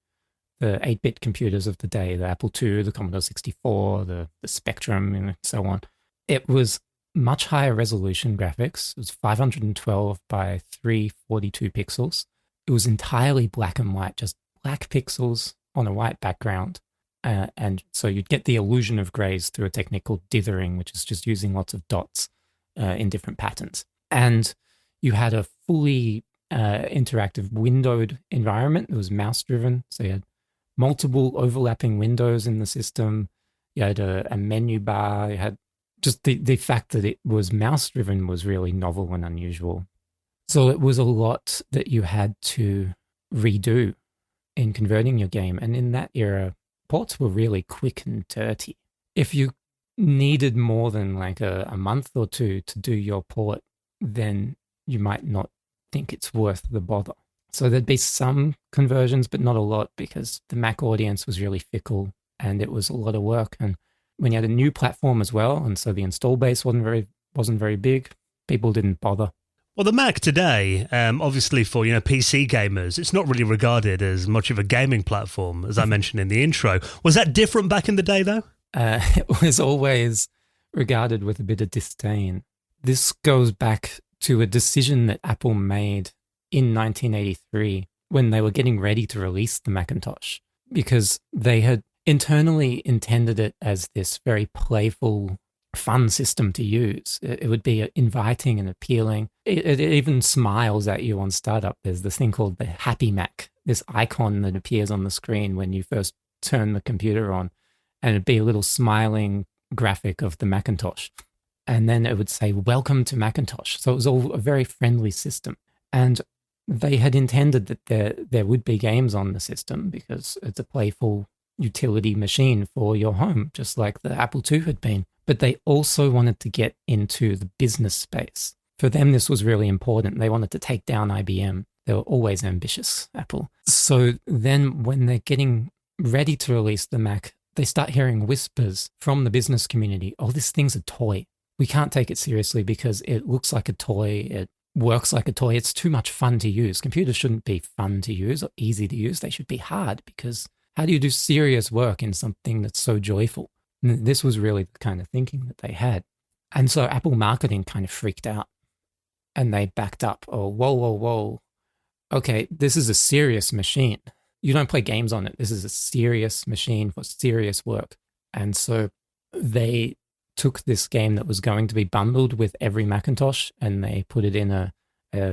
the 8-bit computers of the day, the Apple II, the Commodore 64, the Spectrum, and so on, it was much higher resolution graphics. It was 512 by 342 pixels. It was entirely black and white, just black pixels on a white background. And so you'd get the illusion of grays through a technique called dithering, which is just using lots of dots in different patterns. And you had a fully interactive windowed environment. It was mouse-driven, so you had multiple overlapping windows in the system. You had a menu bar. You had just the fact that it was mouse-driven was really novel and unusual. So it was a lot that you had to redo in converting your game. And in that era, ports were really quick and dirty. If you needed more than like a month or two to do your port, then you might not think it's worth the bother. So there'd be some conversions, but not a lot, because the Mac audience was really fickle and it was a lot of work. And when you had a new platform as well, and so the install base wasn't very big, people didn't bother. Well, the Mac today, obviously for PC gamers, it's not really regarded as much of a gaming platform, as I mentioned in the intro. Was that different back in the day, though? It was always regarded with a bit of disdain. This goes back to a decision that Apple made in 1983 when they were getting ready to release the Macintosh, because they had internally intended it as this very playful, fun system to use. It would be inviting and appealing. It even smiles at you on startup. There's this thing called the Happy Mac, this icon that appears on the screen when you first turn the computer on, and it'd be a little smiling graphic of the Macintosh. And then it would say, "Welcome to Macintosh." So it was all a very friendly system. And they had intended that there would be games on the system because it's a playful utility machine for your home, just like the Apple II had been. But they also wanted to get into the business space. For them, this was really important. They wanted to take down IBM. They were always ambitious, Apple. So then when they're getting ready to release the Mac, they start hearing whispers from the business community, "Oh, this thing's a toy. We can't take it seriously because it looks like a toy. It works like a toy. It's too much fun to use. Computers shouldn't be fun to use or easy to use. They should be hard, because how do you do serious work in something that's so joyful?" And this was really the kind of thinking that they had. And so Apple marketing kind of freaked out and they backed up. "Oh, whoa. Okay, this is a serious machine. You don't play games on it. This is a serious machine for serious work." And so they took this game that was going to be bundled with every Macintosh and they put it in a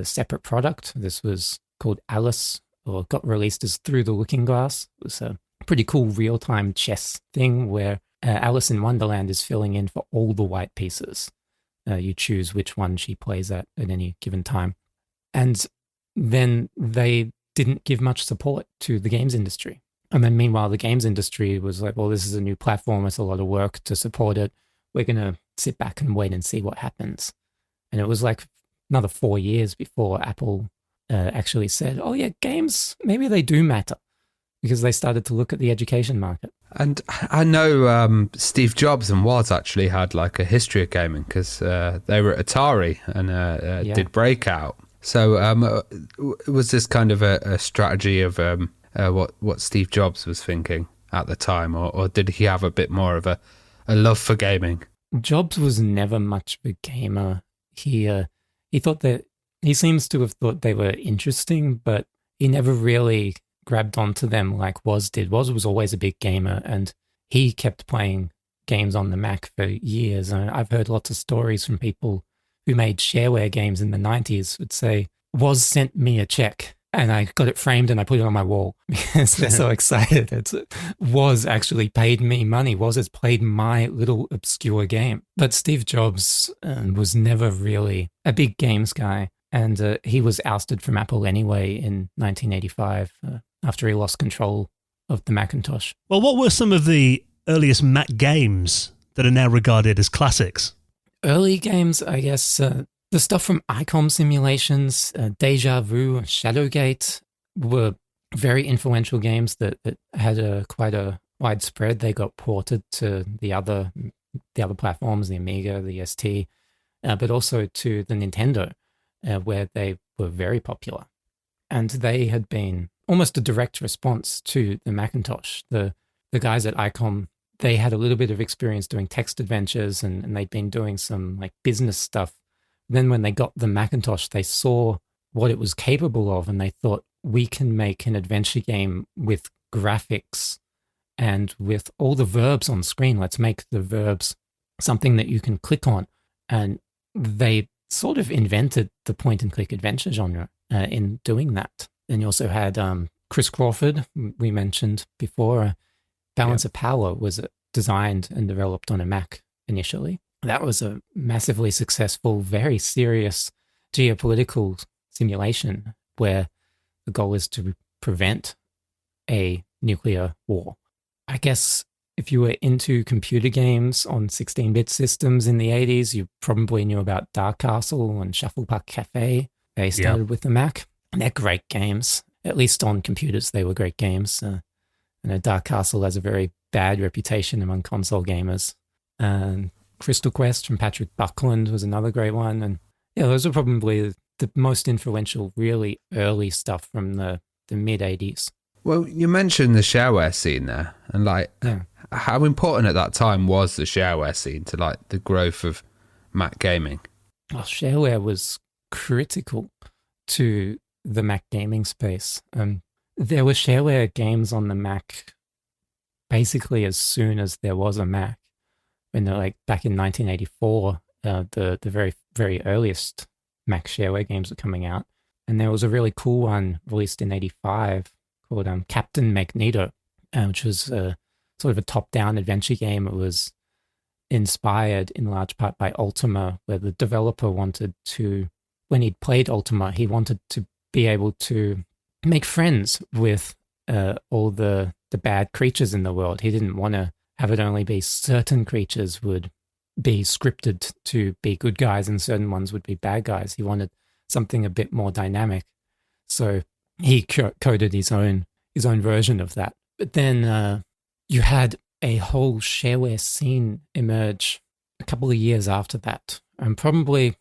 separate product. This was called Alice, or got released as Through the Looking Glass. It was a pretty cool real-time chess thing where Alice in Wonderland is filling in for all the white pieces. You choose which one she plays at any given time. And then they didn't give much support to the games industry. And then meanwhile, the games industry was like, "Well, this is a new platform. It's a lot of work to support it. We're going to sit back and wait and see what happens." And it was like another 4 years before Apple actually said, "Oh yeah, games, maybe they do matter," because they started to look at the education market. And I know Steve Jobs and Woz actually had like a history of gaming, because they were at Atari and did Breakout. So was this kind of a strategy of what Steve Jobs was thinking at the time, or did he have a bit more of a love for gaming? Jobs was never much of a gamer. He thought that, he seems to have thought they were interesting, but he never really grabbed onto them like Woz did. Woz was always a big gamer, and he kept playing games on the Mac for years. And I've heard lots of stories from people who made shareware games in the 90s would say, "Woz sent me a check and I got it framed and I put it on my wall," because they're so excited. Woz actually paid me money. Woz has played my little obscure game. But Steve Jobs was never really a big games guy. And he was ousted from Apple anyway in 1985 after he lost control of the Macintosh. Well, what were some of the earliest Mac games that are now regarded as classics? Early games, I guess, the stuff from ICOM simulations, Deja Vu, Shadowgate were very influential games that had quite a widespread. They got ported to the other platforms, the Amiga, the ST, but also to the Nintendo, where they were very popular. And they had been almost a direct response to the Macintosh. The guys at ICOM, they had a little bit of experience doing text adventures, and they'd been doing some like business stuff. Then when they got the Macintosh, they saw what it was capable of, and they thought, we can make an adventure game with graphics and with all the verbs on screen. Let's make the verbs something that you can click on. And they sort of invented the point-and-click adventure genre in doing that. And you also had Chris Crawford, we mentioned before. Balance of Power was designed and developed on a Mac initially. That was a massively successful, very serious geopolitical simulation where the goal is to prevent a nuclear war. I guess if you were into computer games on 16-bit systems in the 80s, you probably knew about Dark Castle and Shufflepuck Cafe. They started with the Mac, and they're great games. At least on computers, they were great games. Dark Castle has a very bad reputation among console gamers. Crystal Quest from Patrick Buckland was another great one. And yeah, those are probably the most influential, really early stuff from the mid 80s. Well, you mentioned the shareware scene there, and like, how important at that time was the shareware scene to like the growth of Mac gaming? Well, shareware was critical to the Mac gaming space. There were shareware games on the Mac basically as soon as there was a Mac. When like back in 1984, the very, very earliest Mac shareware games were coming out. And there was a really cool one released in 85 called Captain Magneto, which was sort of a top-down adventure game. It was inspired in large part by Ultima, where the developer wanted to, when he'd played Ultima, he wanted to be able to make friends with all the bad creatures in the world. He didn't want to have it only be certain creatures would be scripted to be good guys and certain ones would be bad guys. He wanted something a bit more dynamic. So he coded his own version of that. But then you had a whole shareware scene emerge a couple of years after that. And probably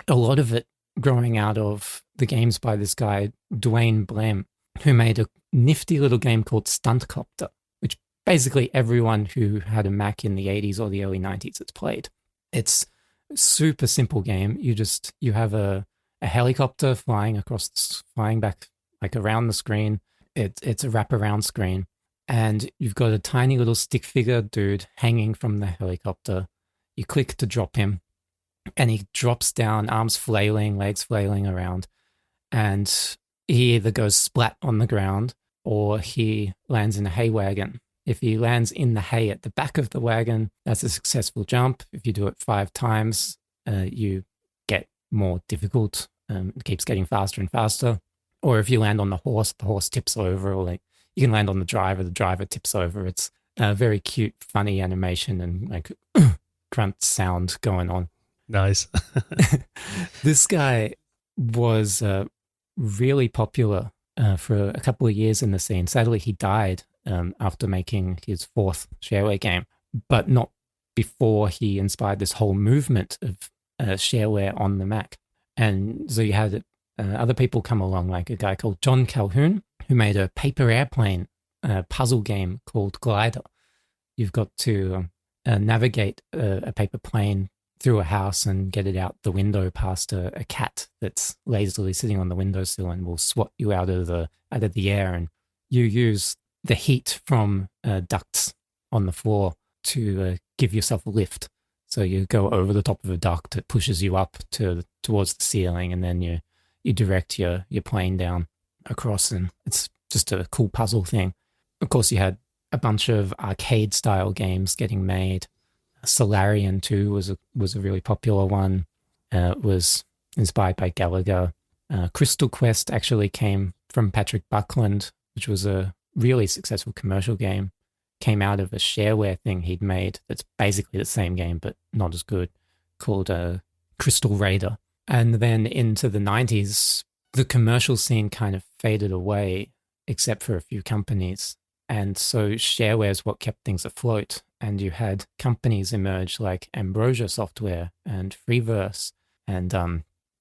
a lot of it growing out of the games by this guy, Dwayne Blem, who made a nifty little game called Stuntcopter, which basically everyone who had a Mac in the 80s or the early 90s has played. It's a super simple game. You have a helicopter flying back like around the screen. It's a wraparound screen. And you've got a tiny little stick figure dude hanging from the helicopter. You click to drop him, and he drops down, arms flailing, legs flailing around. And he either goes splat on the ground or he lands in a hay wagon. If he lands in the hay at the back of the wagon, that's a successful jump. If you do it 5 times, you get more difficult. It keeps getting faster and faster. Or if you land on the horse tips over, or like you can land on the driver tips over. It's a very cute, funny animation and like grunt sound going on. Nice. This guy was really popular for a couple of years in the scene. Sadly, he died after making his 4th shareware game, but not before he inspired this whole movement of shareware on the Mac. And so you had other people come along, like a guy called John Calhoun, who made a paper airplane puzzle game called Glider. You've got to navigate a paper plane through a house and get it out the window past a cat that's lazily sitting on the windowsill and will swat you out of the air. And you use the heat from ducts on the floor to give yourself a lift. So you go over the top of a duct, it pushes you up towards the ceiling, and then you direct your plane down across, and it's just a cool puzzle thing. Of course, you had a bunch of arcade-style games getting made. Solarian 2 was a really popular one. It was inspired by Gallagher. Crystal Quest actually came from Patrick Buckland, which was a really successful commercial game. Came out of a shareware thing he'd made that's basically the same game but not as good, called Crystal Raider. And then into the 90s, the commercial scene kind of faded away, except for a few companies. And so shareware is what kept things afloat. And you had companies emerge like Ambrosia Software and Freeverse and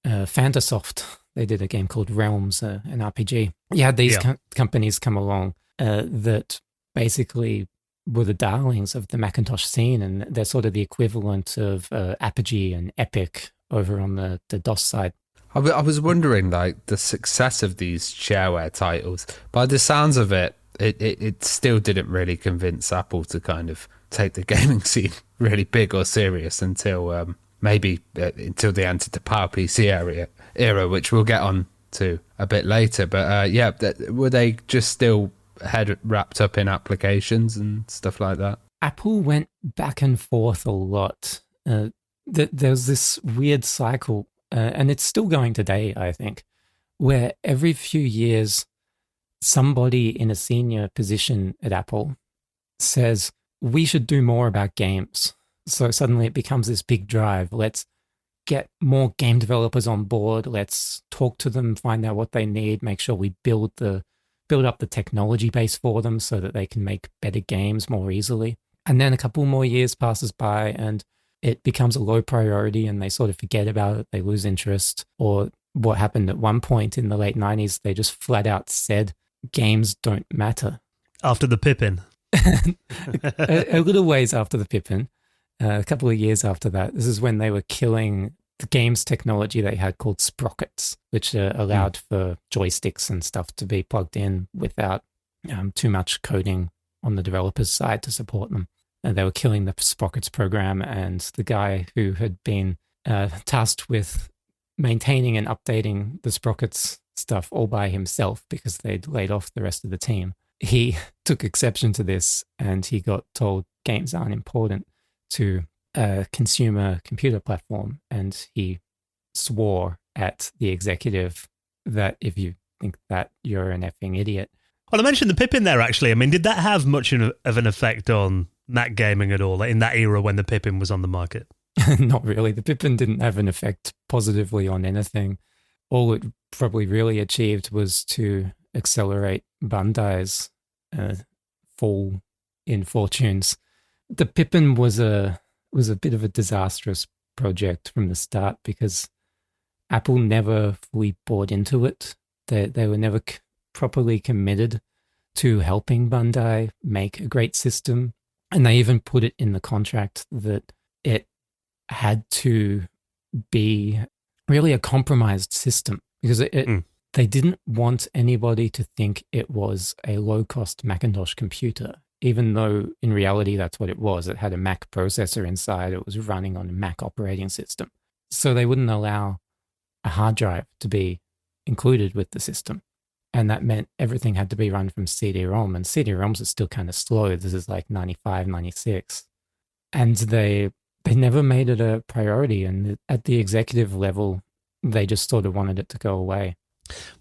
Fantasoft. They did a game called Realms, an RPG. You had these companies come along that basically were the darlings of the Macintosh scene, and they're sort of the equivalent of Apogee and Epic over on the DOS side. I was wondering, like, the success of these shareware titles. By the sounds of it, it still didn't really convince Apple to kind of take the gaming scene really big or serious until maybe until they entered the PowerPC era, which we'll get on to a bit later. But were they just still head wrapped up in applications and stuff like that? Apple went back and forth a lot. There's this weird cycle, and it's still going today, I think, where every few years somebody in a senior position at Apple says, we should do more about games. So suddenly it becomes this big drive. Let's get more game developers on board. Let's talk to them, find out what they need, make sure we build up the technology base for them so that they can make better games more easily. And then a couple more years passes by and it becomes a low priority and they sort of forget about it. They lose interest, or what happened at one point in the late 90s, they just flat out said games don't matter. After the Pippin. a little ways after the Pippin, a couple of years after that, this is when they were killing the games technology they had called sprockets, which allowed for joysticks and stuff to be plugged in without too much coding on the developer's side to support them. And they were killing the sprockets program, and the guy who had been tasked with maintaining and updating the sprockets stuff all by himself because they'd laid off the rest of the team, he took exception to this, and he got told games aren't important to a consumer computer platform, and he swore at the executive that if you think that, you're an effing idiot. Well, I mentioned the Pippin there, actually. I mean, did that have much of an effect on Mac gaming at all in that era when the Pippin was on the market? Not really. The Pippin didn't have an effect positively on anything. All it probably really achieved was to accelerate Bandai's fall in fortunes. The Pippin was a bit of a disastrous project from the start because Apple never fully bought into it. They were never properly committed to helping Bandai make a great system. And they even put it in the contract that it had to be really a compromised system because they didn't want anybody to think it was a low-cost Macintosh computer, even though in reality that's what it was. It had a Mac processor inside. It was running on a Mac operating system. So they wouldn't allow a hard drive to be included with the system. And that meant everything had to be run from CD-ROM, and CD-ROMs are still kind of slow. This is like 95, 96. And they never made it a priority. And at the executive level, they just sort of wanted it to go away.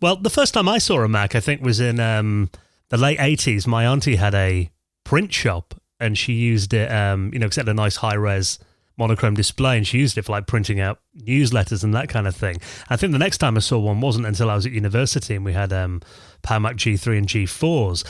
Well, the first time I saw a Mac, I think, was in the late 80s. My auntie had a print shop, and she used it, because it had a nice high-res monochrome display, and she used it for like printing out newsletters and that kind of thing. I think the next time I saw one wasn't until I was at university, and we had Power Mac G3 and G4s.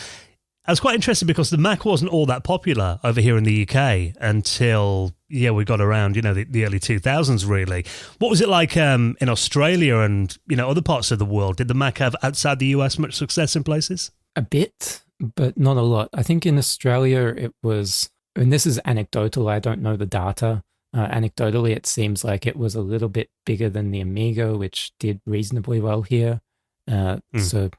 I was quite interested because the Mac wasn't all that popular over here in the UK until, we got around, the early 2000s, really. What was it like in Australia and, other parts of the world? Did the Mac have, outside the US, much success in places? A bit, but not a lot. I think in Australia it was, and this is anecdotal, I don't know the data. Anecdotally, it seems like it was a little bit bigger than the Amiga, which did reasonably well here. So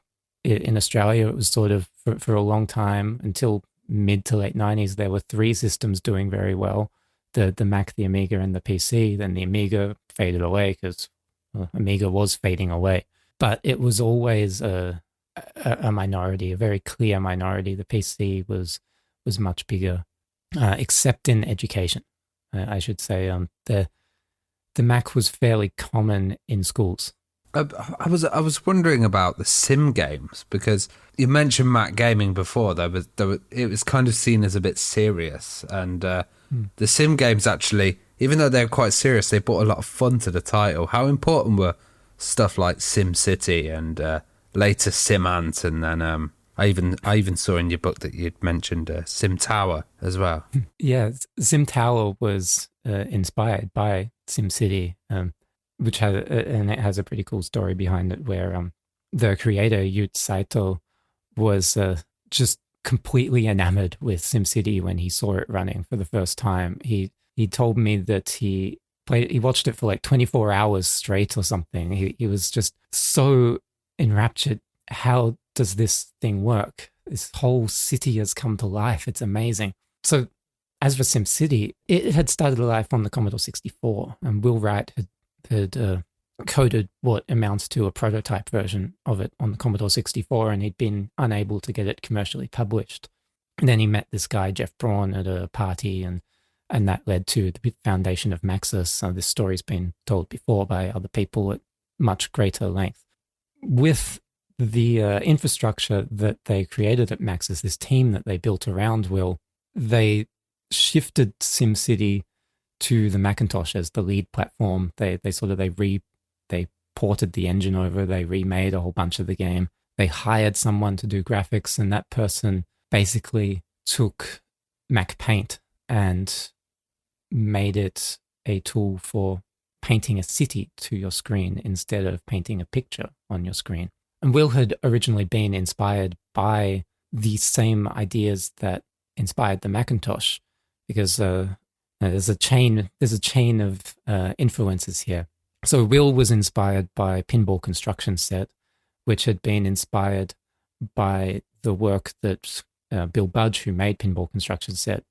in Australia, it was sort of, for a long time, until mid to late 90s, there were three systems doing very well. The Mac, the Amiga, and the PC. Then the Amiga faded away because Amiga was fading away. But it was always a minority, a very clear minority. The PC was much bigger, except in education. I should say the Mac was fairly common in schools. I was wondering about the sim games because you mentioned Mac gaming before. It was kind of seen as a bit serious, and the sim games actually, even though they're quite serious, they brought a lot of fun to the title. How important were stuff like Sim City and later Sim Ant, and then I even saw in your book that you'd mentioned Sim Tower as well. Yeah, Sim Tower was inspired by Sim City, which has a pretty cool story behind it, where the creator Yut Saito was just completely enamored with SimCity when he saw it running for the first time. He told me that he watched it for like 24 hours straight or something. He was just so enraptured. How does this thing work? This whole city has come to life. It's amazing. So as for SimCity, it had started life on the Commodore 64, and Will Wright had coded what amounts to a prototype version of it on the Commodore 64, and he'd been unable to get it commercially published. And then he met this guy, Jeff Braun, at a party, and that led to the foundation of Maxis. This story's been told before by other people at much greater length. With the infrastructure that they created at Maxis, this team that they built around Will, they shifted SimCity to the Macintosh as the lead platform. They ported the engine over. They remade a whole bunch of the game. They hired someone to do graphics, and that person basically took Mac Paint and made it a tool for painting a city to your screen instead of painting a picture on your screen. And Will had originally been inspired by the same ideas that inspired the Macintosh, because there's a chain of influences here. So Will was inspired by Pinball Construction Set, which had been inspired by the work that Bill Budge, who made Pinball Construction Set,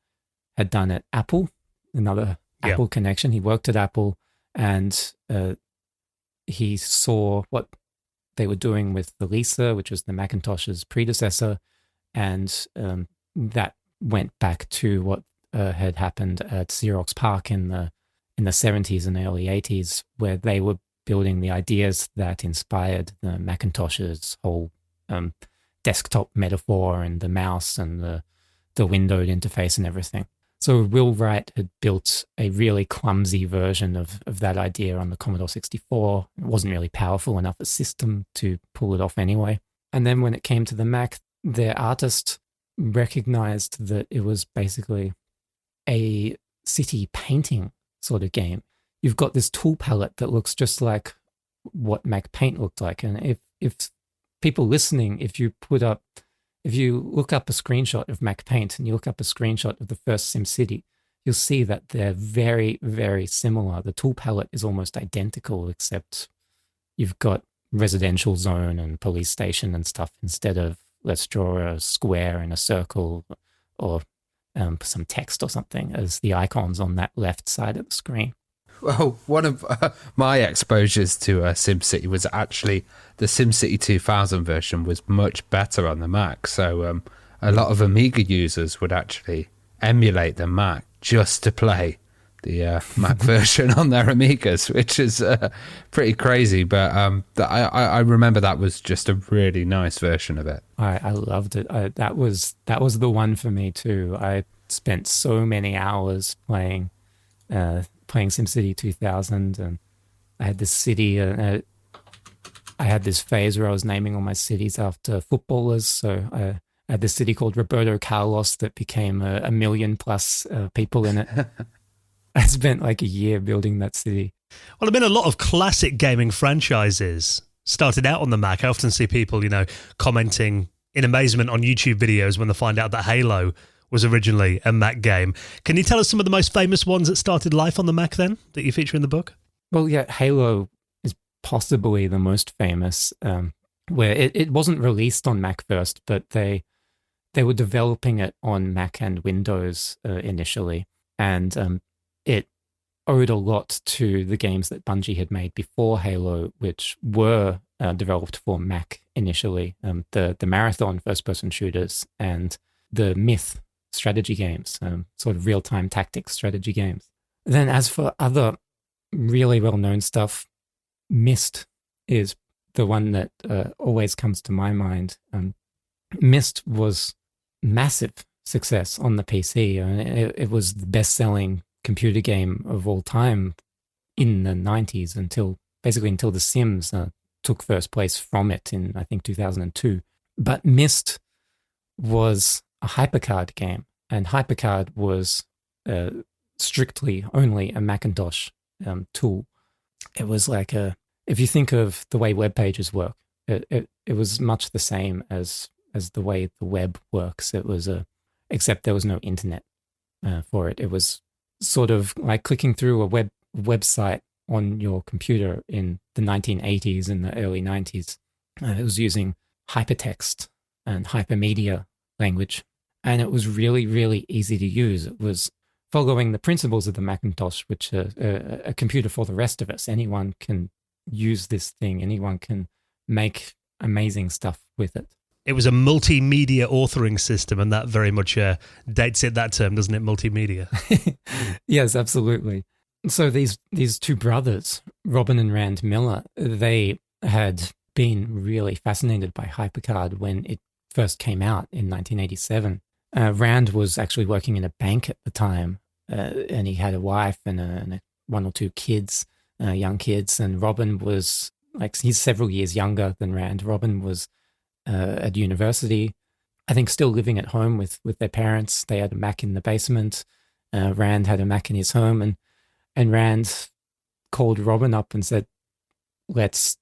had done at Apple, another Apple connection. He worked at Apple, and he saw what they were doing with the Lisa, which was the Macintosh's predecessor, and that went back to what had happened at Xerox PARC in the 70s and early 80s, where they were building the ideas that inspired the Macintosh's whole desktop metaphor and the mouse and the windowed interface and everything. So Will Wright had built a really clumsy version of that idea on the Commodore 64. It wasn't really powerful enough a system to pull it off anyway. And then when it came to the Mac, their artist recognized that it was basically a city painting sort of game. You've got this tool palette that looks just like what Mac Paint looked like. And if people listening, if you look up a screenshot of Mac Paint and you look up a screenshot of the first SimCity, you'll see that they're very, very similar. The tool palette is almost identical, except you've got residential zone and police station and stuff instead of let's draw a square and a circle or some text or something as the icons on that left side of the screen. Well, one of my exposures to SimCity was actually the SimCity 2000 version was much better on the Mac. So a lot of Amiga users would actually emulate the Mac just to play the Mac version on their Amigas, which is pretty crazy. But I remember that was just a really nice version of it. I loved it. That was the one for me too. I spent so many hours playing SimCity 2000, and I had this city. I had this phase where I was naming all my cities after footballers. So I had this city called Roberto Carlos that became a million plus people in it. I spent like a year building that city. Well, there have been a lot of classic gaming franchises started out on the Mac. I often see people, commenting in amazement on YouTube videos when they find out that Halo was originally a Mac game. Can you tell us some of the most famous ones that started life on the Mac then, that you feature in the book? Well, yeah, Halo is possibly the most famous, where it wasn't released on Mac first, but they were developing it on Mac and Windows initially. And it owed a lot to the games that Bungie had made before Halo, which were developed for Mac initially. The Marathon first-person shooters and the Myth strategy games, sort of real-time tactics strategy games. Then as for other really well-known stuff, Myst is the one that always comes to my mind. Myst was massive success on the PC. It was the best-selling computer game of all time in the 90s until The Sims took first place from it in, I think, 2002. But Myst was a HyperCard game, and HyperCard was strictly only a Macintosh tool. It was like if you think of the way web pages work, it was much the same as the way the web works. It was except there was no internet for it. It was sort of like clicking through a website on your computer in the 1980s and the early 90s. It was using hypertext and hypermedia language, and it was really, really easy to use. It was following the principles of the Macintosh, which are a computer for the rest of us. Anyone can use this thing. Anyone can make amazing stuff with it. It was a multimedia authoring system, and that very much dates it, that term, doesn't it? Multimedia. Yes, absolutely. So these two brothers, Robin and Rand Miller, they had been really fascinated by HyperCard when it first came out in 1987. Rand was actually working in a bank at the time, and he had a wife and one or two kids, young kids, and Robin was, he's several years younger than Rand. Robin was at university, I think still living at home with their parents. They had a Mac in the basement. Rand had a Mac in his home, and Rand called Robin up and said, let's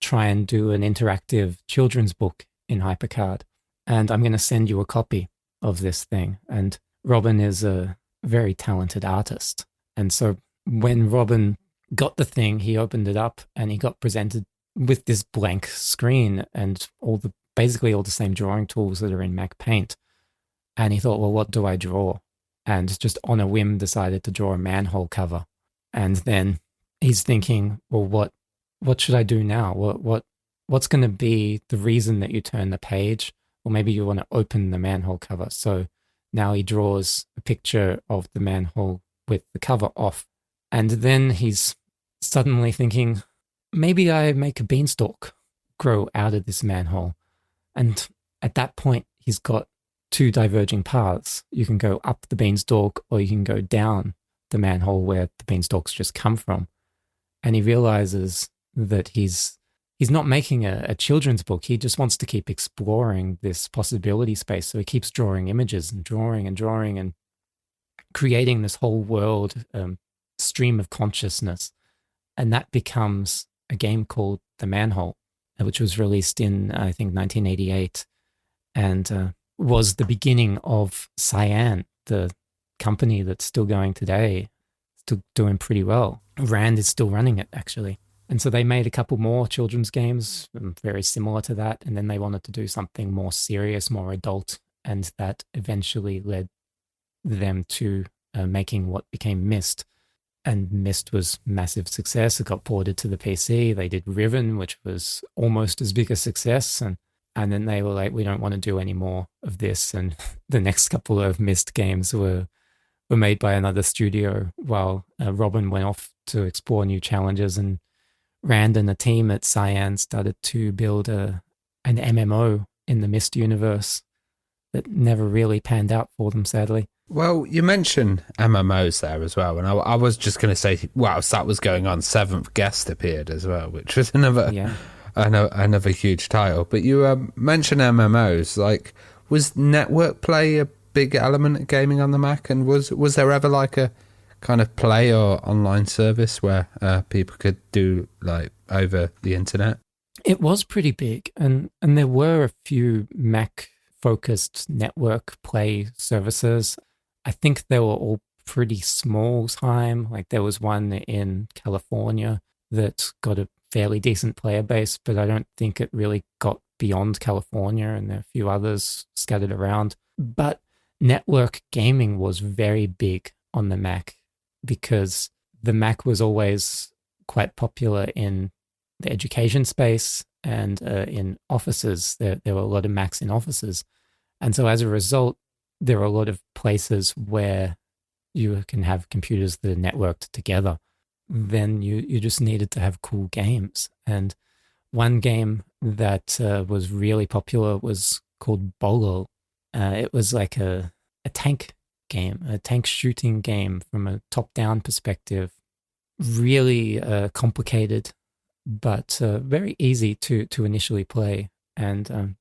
try and do an interactive children's book in HyperCard. And I'm going to send you a copy of this thing. And Robin is a very talented artist. And so when Robin got the thing, he opened it up and he got presented with this blank screen and basically all the same drawing tools that are in Mac Paint. And he thought, well, what do I draw? And just on a whim decided to draw a manhole cover. And then he's thinking, well, what should I do now? What's going to be the reason that you turn the page? Or maybe you want to open the manhole cover. So now he draws a picture of the manhole with the cover off. And then he's suddenly thinking, maybe I make a beanstalk grow out of this manhole. And at that point, he's got two diverging paths. You can go up the beanstalk or you can go down the manhole where the beanstalks just come from. And he realizes that he's not making a children's book. He just wants to keep exploring this possibility space. So he keeps drawing images and drawing and creating this whole world, stream of consciousness. And that becomes a game called The Manhole, which was released in, I think, 1988 and was the beginning of Cyan, the company that's still going today, still doing pretty well. Rand is still running it, actually. And so they made a couple more children's games very similar to that. And then they wanted to do something more serious, more adult. And that eventually led them to making what became Myst. And Myst was massive success. It got ported to the PC. They did Riven, which was almost as big a success. And then they were like, we don't want to do any more of this. And the next couple of Myst games were made by another studio while Robin went off to explore new challenges. And Rand and the team at Cyan started to build an MMO in the Myst universe that never really panned out for them, sadly. Well, you mentioned MMOs there as well, and I was just going to say, whilst that was going on, Seventh Guest appeared as well, which was another huge title. But you mentioned MMOs. Like, was network play a big element of gaming on the Mac, and was there ever like a kind of play or online service where people could do like over the internet? It was pretty big, and there were a few Mac-focused network play services. I think they were all pretty small time. Like there was one in California that got a fairly decent player base, but I don't think it really got beyond California, and there are a few others scattered around. But network gaming was very big on the Mac because the Mac was always quite popular in the education space and in offices. There were a lot of Macs in offices. And so as a result, there are a lot of places where you can have computers that are networked together. Then you just needed to have cool games. And one game that was really popular was called Bolo. It was like a tank game, a tank shooting game from a top-down perspective. Really complicated, but very easy to initially play. And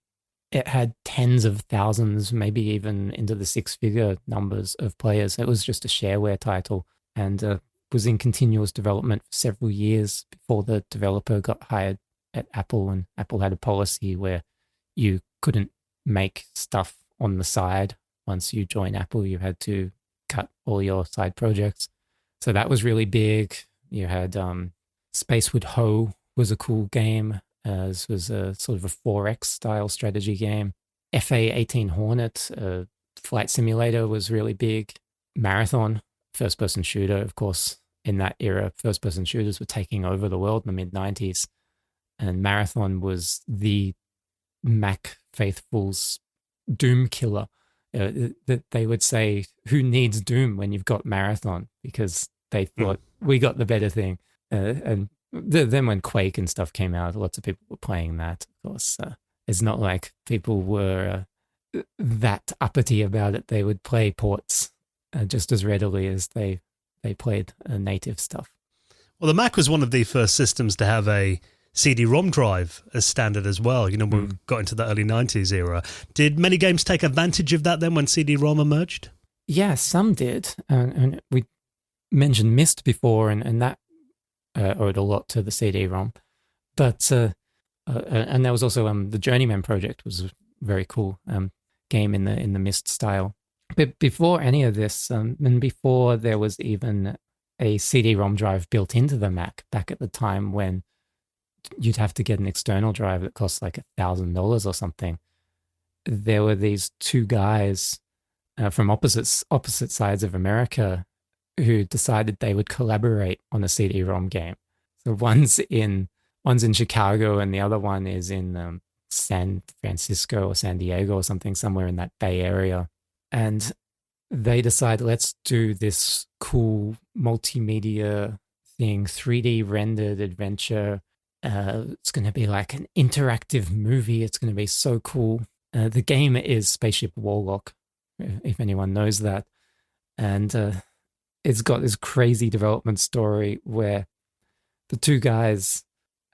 it had tens of thousands, maybe even into the six-figure numbers of players. It was just a shareware title and was in continuous development for several years before the developer got hired at Apple. And Apple had a policy where you couldn't make stuff on the side. Once you join Apple, you had to cut all your side projects. So that was really big. You had Spacewood Ho was a cool game. This was a sort of a 4X style strategy game. FA-18 Hornet, flight simulator, was really big. Marathon, first-person shooter, of course. In that era, first-person shooters were taking over the world in the mid-90s. And Marathon was the Mac faithfuls' Doom killer. That they would say, who needs Doom when you've got Marathon? Because they thought, we got the better thing. And then when Quake and stuff came out, lots of people were playing that, of course. It's not like people were that uppity about it. They would play ports just as readily as they played native stuff. Well, the Mac was one of the first systems to have a CD-ROM drive as standard as well. You know, we got into the early 90s era. Did many games take advantage of that then when CD-ROM emerged? Yeah, some did. And we mentioned Myst before, and that owed a lot to the CD-ROM. But and there was also the Journeyman project was a very cool game in the Myst style. But before any of this, and before there was even a CD-ROM drive built into the Mac, back at the time when you'd have to get an external drive that cost like $1,000 or something, there were these two guys from opposite sides of America who decided they would collaborate on a CD-ROM game. So one's in Chicago and the other one is in San Francisco or San Diego or something, somewhere in that Bay Area. And they decided, let's do this cool multimedia thing, 3D rendered adventure. It's going to be like an interactive movie. It's going to be so cool. The game is Spaceship Warlock, if anyone knows that. And it's got this crazy development story where the two guys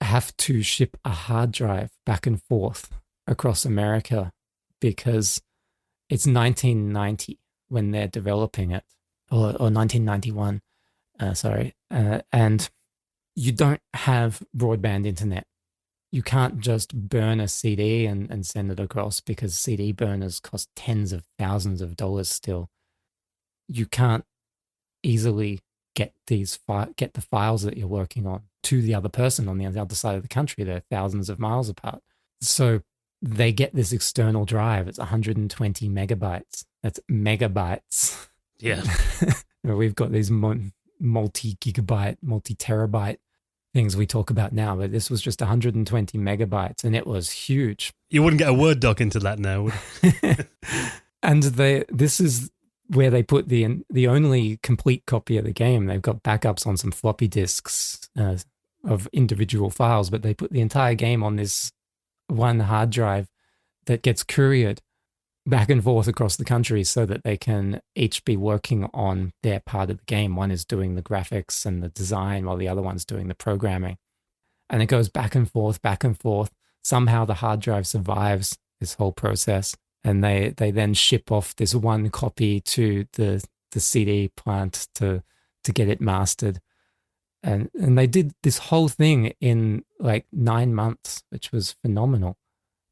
have to ship a hard drive back and forth across America because it's 1990 when they're developing it, or 1991, and you don't have broadband internet. You can't just burn a CD and send it across because CD burners cost tens of thousands of dollars still. You can't easily get the files that you're working on to the other person on the other side of the country. They're thousands of miles apart. So they get this external drive. It's 120 megabytes. That's megabytes. Yeah. We've got these multi-gigabyte, multi-terabyte things we talk about now, but this was just 120 megabytes and it was huge. You wouldn't get a Word doc into that now, would you? And this is where they put the only complete copy of the game. They've got backups on some floppy disks of individual files, but they put the entire game on this one hard drive that gets couriered back and forth across the country so that they can each be working on their part of the game. One is doing the graphics and the design while the other one's doing the programming. And it goes back and forth, back and forth. Somehow the hard drive survives this whole process. And they then ship off this one copy to the CD plant to get it mastered. And they did this whole thing in like 9 months, which was phenomenal.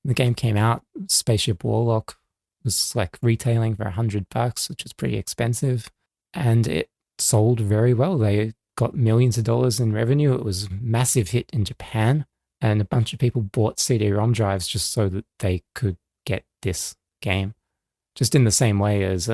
The game came out, Spaceship Warlock was like retailing for $100, which is pretty expensive. And it sold very well. They got millions of dollars in revenue. It was a massive hit in Japan. And a bunch of people bought CD-ROM drives just so that they could get this game. Just in the same way as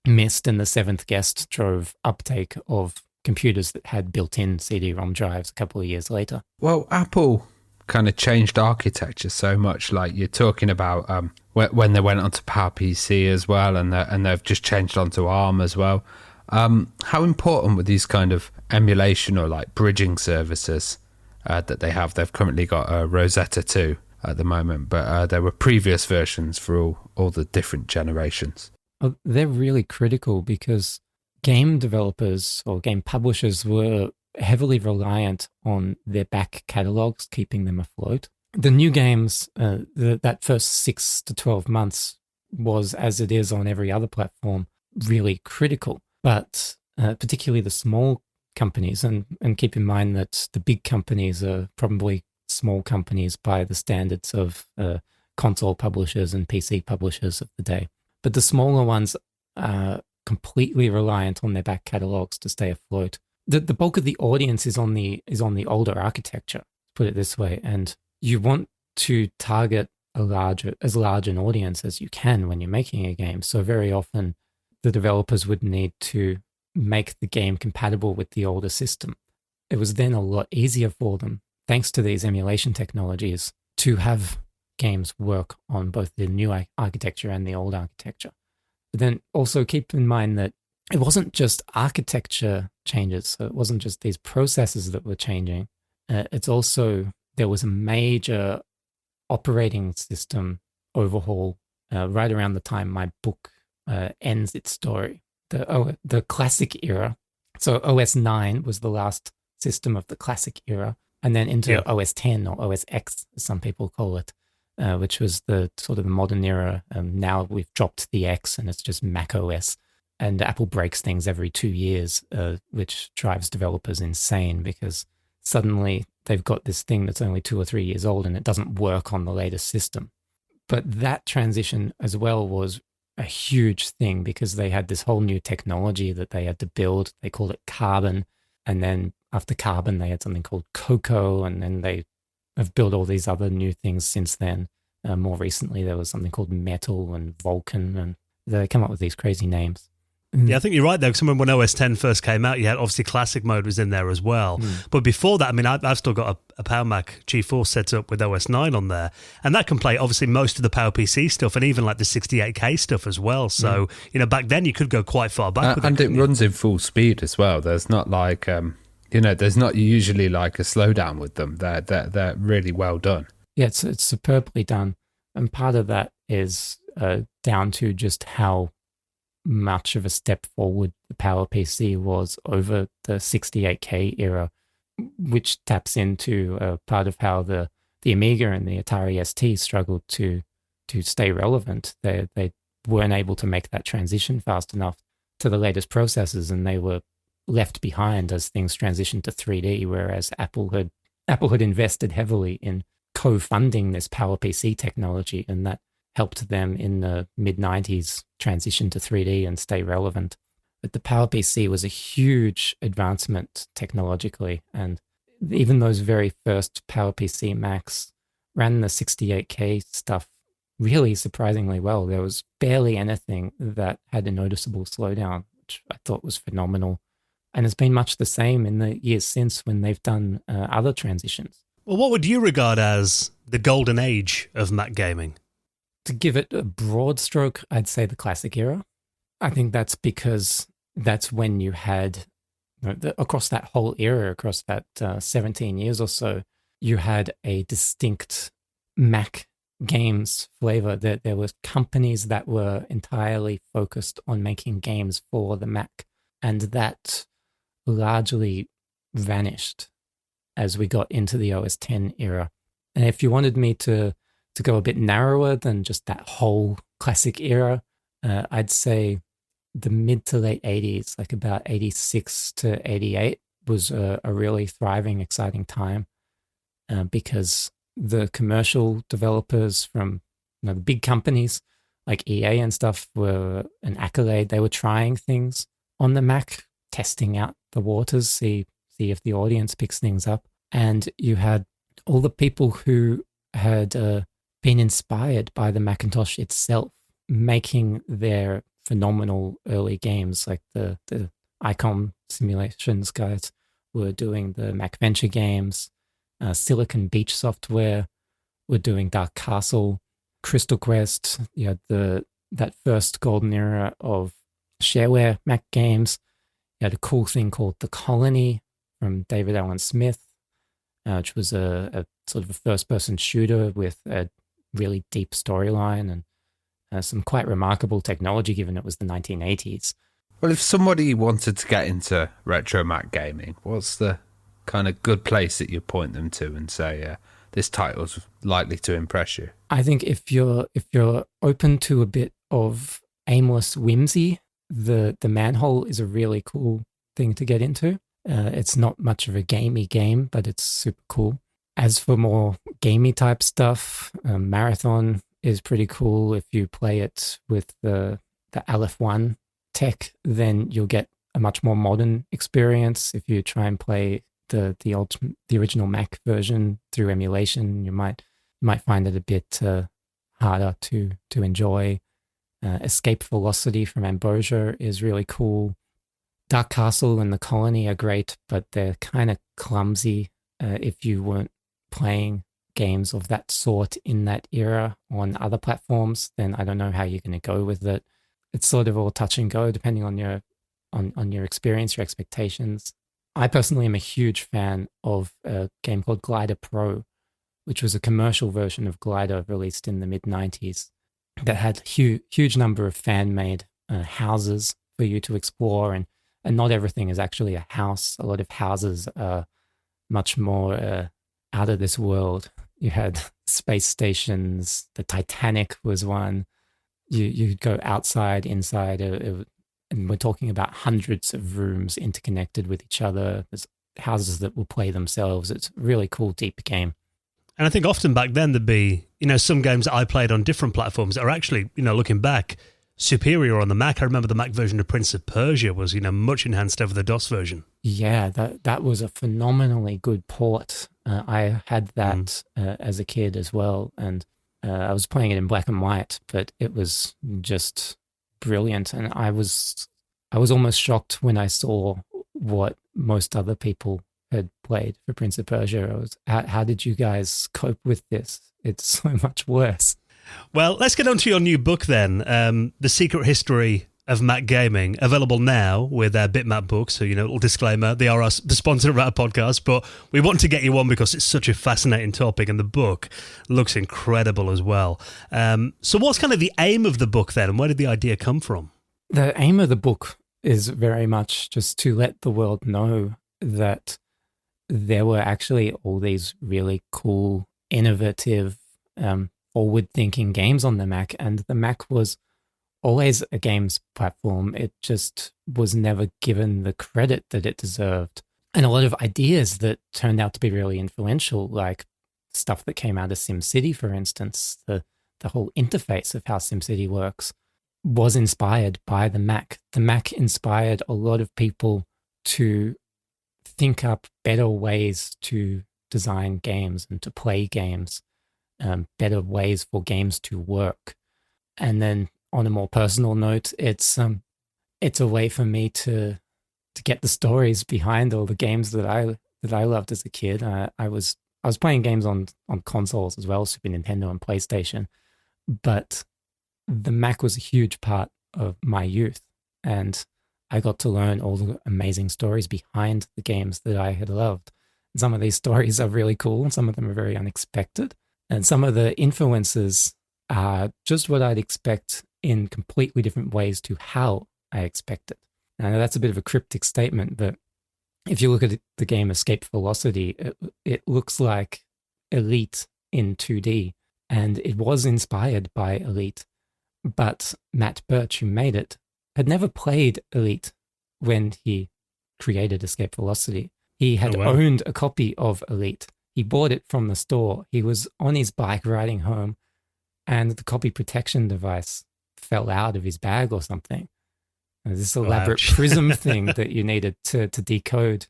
Myst and the Seventh Guest drove uptake of computers that had built-in CD-ROM drives a couple of years later. Well, Apple kind of changed architecture so much, like you're talking about when they went onto PowerPC as well, and they've just changed onto ARM as well. How important were these kind of emulation or like bridging services that they have? They've currently got Rosetta 2 at the moment, but there were previous versions for all the different generations. Well, they're really critical because game developers or game publishers were heavily reliant on their back catalogs, keeping them afloat. The new games, that first 6 to 12 months was, as it is on every other platform, really critical. But particularly the small companies, and keep in mind that the big companies are probably small companies by the standards of console publishers and PC publishers of the day. But the smaller ones are completely reliant on their back catalogs to stay afloat. The bulk of the audience is on the older architecture, put it this way, and you want to target as large an audience as you can when you're making a game. So very often the developers would need to make the game compatible with the older system. It was then a lot easier for them, thanks to these emulation technologies, to have games work on both the new architecture and the old architecture. But then also keep in mind that it wasn't just architecture changes. So it wasn't just these processes that were changing. It's also, there was a major operating system overhaul right around the time my book ends its story. The classic era. So OS 9 was the last system of the classic era. And then into OS 10 or OS X, as some people call it, which was the sort of the modern era. Now we've dropped the X and it's just Mac OS. And Apple breaks things every 2 years, which drives developers insane because suddenly they've got this thing that's only 2 or 3 years old and it doesn't work on the latest system. But that transition as well was a huge thing because they had this whole new technology that they had to build. They called it Carbon. And then after Carbon, they had something called Cocoa. And then they have built all these other new things since then. More recently, there was something called Metal and Vulcan. And they come up with these crazy names. Yeah, I think you're right though, because when OS 10 first came out, you had obviously classic mode was in there as well. But before that, I mean, I've still got a Power Mac GeForce set up with OS 9 on there, and that can play obviously most of the PowerPC stuff and even like the 68K stuff as well. So, back then you could go quite far back with and it runs in full speed as well. There's not like, there's not usually like a slowdown with them. They're really well done. Yeah, it's superbly done. And part of that is down to just how much of a step forward the PowerPC was over the 68K era, which taps into part of how the Amiga and the Atari ST struggled to stay relevant. They weren't able to make that transition fast enough to the latest processors, and they were left behind as things transitioned to 3D, whereas Apple had invested heavily in co-funding this PowerPC technology, and that helped them in the mid-90s transition to 3D and stay relevant. But the PowerPC was a huge advancement technologically, and even those very first PowerPC Macs ran the 68K stuff really surprisingly well. There was barely anything that had a noticeable slowdown, which I thought was phenomenal. And it's been much the same in the years since when they've done other transitions. Well, what would you regard as the golden age of Mac gaming? To give it a broad stroke, I'd say the classic era. I think that's because that's when you had, across that whole era, across that 17 years or so, you had a distinct Mac games flavor. There were companies that were entirely focused on making games for the Mac, and that largely vanished as we got into the OS 10 era. And if you wanted me to go a bit narrower than just that whole classic era, I'd say the mid to late 80s, like about 86 to 88, was a really thriving, exciting time because the commercial developers from the big companies like EA and stuff were an accolade. They were trying things on the Mac, testing out the waters, see if the audience picks things up. And you had all the people who had been inspired by the Macintosh itself, making their phenomenal early games, like the ICOM Simulations guys were doing the Mac Venture games, Silicon Beach Software were doing Dark Castle, Crystal Quest, you had that first golden era of shareware Mac games. You had a cool thing called The Colony from David Allen Smith, which was a sort of a first-person shooter with a really deep storyline and some quite remarkable technology, given it was the 1980s. Well, if somebody wanted to get into retro Mac gaming, what's the kind of good place that you point them to and say, this title's likely to impress you? I think if you're open to a bit of aimless whimsy, the Manhole is a really cool thing to get into. It's not much of a gamey game, but it's super cool. As for more gamey type stuff, Marathon is pretty cool. If you play it with the Aleph 1 tech, then you'll get a much more modern experience. If you try and play the original Mac version through emulation, you might find it a bit harder to enjoy. Escape Velocity from Ambrosia is really cool. Dark Castle and The Colony are great, but they're kind of clumsy if you weren't playing games of that sort in that era on other platforms. Then I don't know how you're going to go with it. It's sort of all touch and go depending on your experience, your expectations. I personally am a huge fan of a game called Glider Pro, which was a commercial version of Glider released in the mid-90s that had huge number of fan-made houses for you to explore, and not everything is actually a house. A lot of houses are much more out of this world. You had space stations, the Titanic was one. You'd go outside, inside, and we're talking about hundreds of rooms interconnected with each other. There's houses that will play themselves. It's a really cool, deep game. And I think often back then there'd be, some games that I played on different platforms that are actually, looking back, superior on the Mac. I remember the Mac version of Prince of Persia was, much enhanced over the DOS version. Yeah, that was a phenomenally good port. I had that as a kid as well, and I was playing it in black and white, but it was just brilliant. And I was almost shocked when I saw what most other people had played for Prince of Persia. How did you guys cope with this? It's so much worse. Well, let's get on to your new book then, The Secret History of Mac Gaming, available now with Bitmap Books. So, little disclaimer, they are the sponsor of our podcast, but we want to get you on because it's such a fascinating topic, and the book looks incredible as well. So what's kind of the aim of the book then, and where did the idea come from? The aim of the book is very much just to let the world know that there were actually all these really cool, innovative, forward-thinking games on the Mac, and the Mac was always a games platform. It just was never given the credit that it deserved. And a lot of ideas that turned out to be really influential, like stuff that came out of SimCity, for instance, the whole interface of how SimCity works, was inspired by the Mac. The Mac inspired a lot of people to think up better ways to design games and to play games, better ways for games to work. And then on a more personal note, it's a way for me to get the stories behind all the games that I loved as a kid. I was playing games on consoles as well, Super Nintendo and PlayStation, but the Mac was a huge part of my youth, and I got to learn all the amazing stories behind the games that I had loved. Some of these stories are really cool, and some of them are very unexpected, and some of the influences are just what I'd expect in completely different ways to how I expected. I know that's a bit of a cryptic statement, but if you look at the game Escape Velocity, it looks like Elite in 2D, and it was inspired by Elite. But Matt Birch, who made it, had never played Elite when he created Escape Velocity. He had owned a copy of Elite. He bought it from the store. He was on his bike riding home, and the copy protection device fell out of his bag or something. This elaborate prism thing that you needed to decode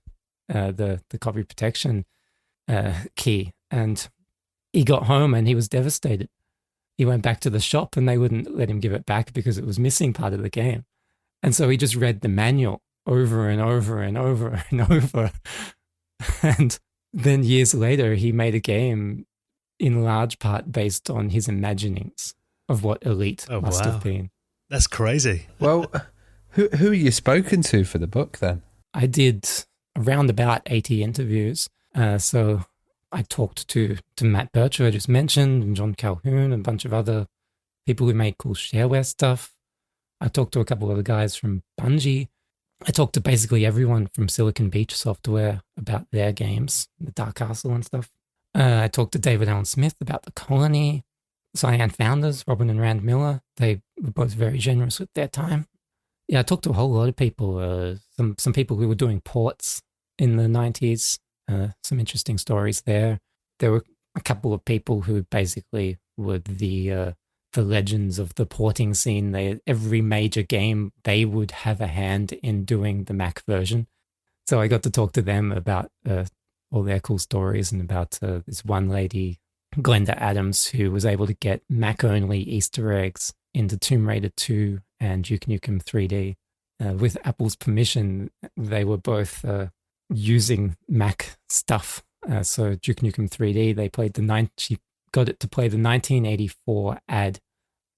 the copy protection key. And he got home and he was devastated. He went back to the shop and they wouldn't let him give it back because it was missing part of the game. And so he just read the manual over and over and over and over. And then years later, he made a game in large part based on his imaginings of what Elite must have been. That's crazy. Well, who are you spoken to for the book then? I did around about 80 interviews. So I talked to Matt Birch, who I just mentioned, and John Calhoun, and a bunch of other people who made cool shareware stuff. I talked to a couple of the guys from Bungie. I talked to basically everyone from Silicon Beach Software about their games, the Dark Castle and stuff. I talked to David Allen Smith about the Colony. Cyan founders, Robin and Rand Miller, they were both very generous with their time. Yeah, I talked to a whole lot of people, some people who were doing ports in the 90s, some interesting stories there. There were a couple of people who basically were the legends of the porting scene. Every major game, they would have a hand in doing the Mac version. So I got to talk to them about all their cool stories, and about this one lady, Glenda Adams, who was able to get Mac-only Easter eggs into Tomb Raider 2 and Duke Nukem 3D. With Apple's permission, they were both using Mac stuff. So Duke Nukem 3D, she got it to play the 1984 ad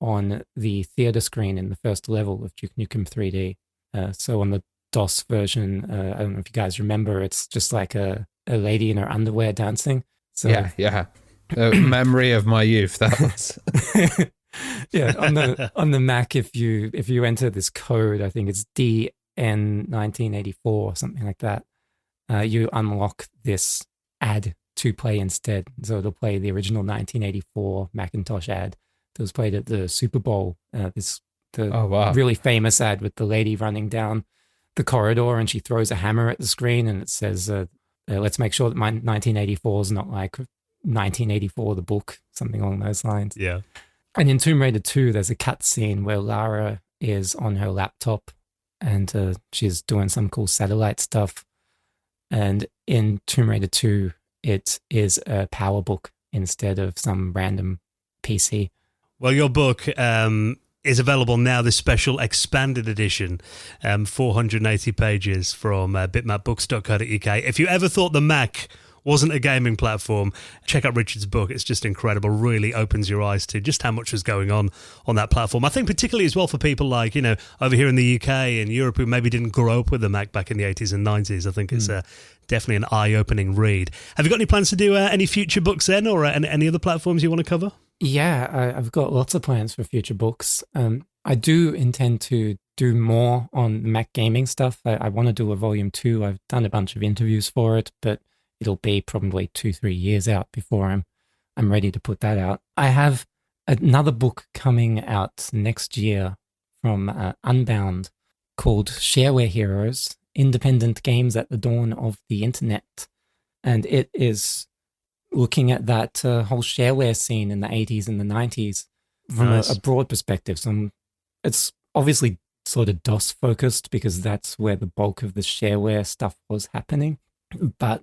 on the theater screen in the first level of Duke Nukem 3D. So on the DOS version, I don't know if you guys remember, it's just like a lady in her underwear dancing. So, yeah. Memory of my youth, that was. Yeah, on the Mac, if you enter this code, I think it's DN1984 or something like that, you unlock this ad to play instead. So it'll play the original 1984 Macintosh ad that was played at the Super Bowl. Really famous ad with the lady running down the corridor and she throws a hammer at the screen and it says, let's make sure that my 1984 is not like 1984, the book, something along those lines. Yeah. And in Tomb Raider 2, there's a cut scene where Lara is on her laptop and she's doing some cool satellite stuff. And in Tomb Raider 2, it is a power book instead of some random PC. Well, your book is available now, this special expanded edition, 480 pages from bitmapbooks.co.uk. If you ever thought the Mac wasn't a gaming platform, check out Richard's book. It's just incredible. Really opens your eyes to just how much was going on that platform. I think particularly as well for people like, over here in the UK and Europe who maybe didn't grow up with the Mac back in the 80s and 90s. I think it's definitely an eye-opening read. Have you got any plans to do any future books then, or any other platforms you want to cover? Yeah, I've got lots of plans for future books. I do intend to do more on Mac gaming stuff. I want to do a volume 2. I've done a bunch of interviews for it, but it'll be probably 2-3 years out before I'm ready to put that out. I have another book coming out next year from Unbound called Shareware Heroes, Independent Games at the Dawn of the Internet. And it is looking at that whole shareware scene in the 80s and the 90s from a broad perspective. So it's obviously sort of DOS focused because that's where the bulk of the shareware stuff was happening. But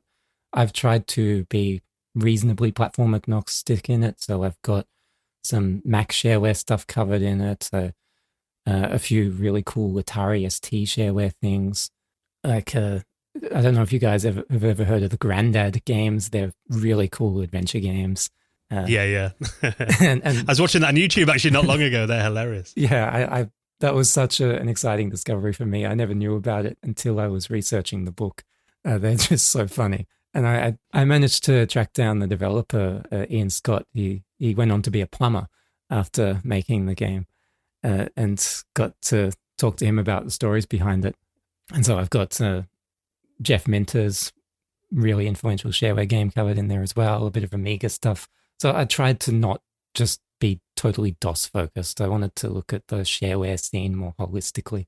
I've tried to be reasonably platform agnostic in it. So I've got some Mac shareware stuff covered in it. So, a few really cool Atari ST shareware things. Like, I don't know if you guys have ever heard of the Grandad games. They're really cool adventure games. Yeah. and I was watching that on YouTube actually not long ago. They're hilarious. Yeah, I that was such an exciting discovery for me. I never knew about it until I was researching the book. They're just so funny. And I managed to track down the developer, Ian Scott. He went on to be a plumber after making the game and got to talk to him about the stories behind it. And so I've got Jeff Minter's really influential shareware game covered in there as well, a bit of Amiga stuff. So I tried to not just be totally DOS focused. I wanted to look at the shareware scene more holistically.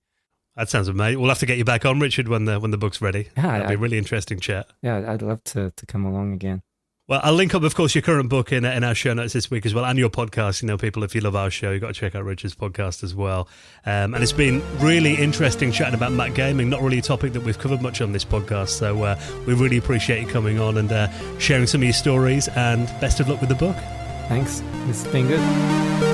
That sounds amazing. We'll have to get you back on, Richard, when the book's ready. Yeah, That'll be a really interesting chat. Yeah, I'd love to come along again. Well, I'll link up, of course, your current book in our show notes this week as well, and your podcast. People, if you love our show, you've got to check out Richard's podcast as well. And it's been really interesting chatting about Mac gaming, not really a topic that we've covered much on this podcast. So we really appreciate you coming on and sharing some of your stories, and best of luck with the book. Thanks. It's been good.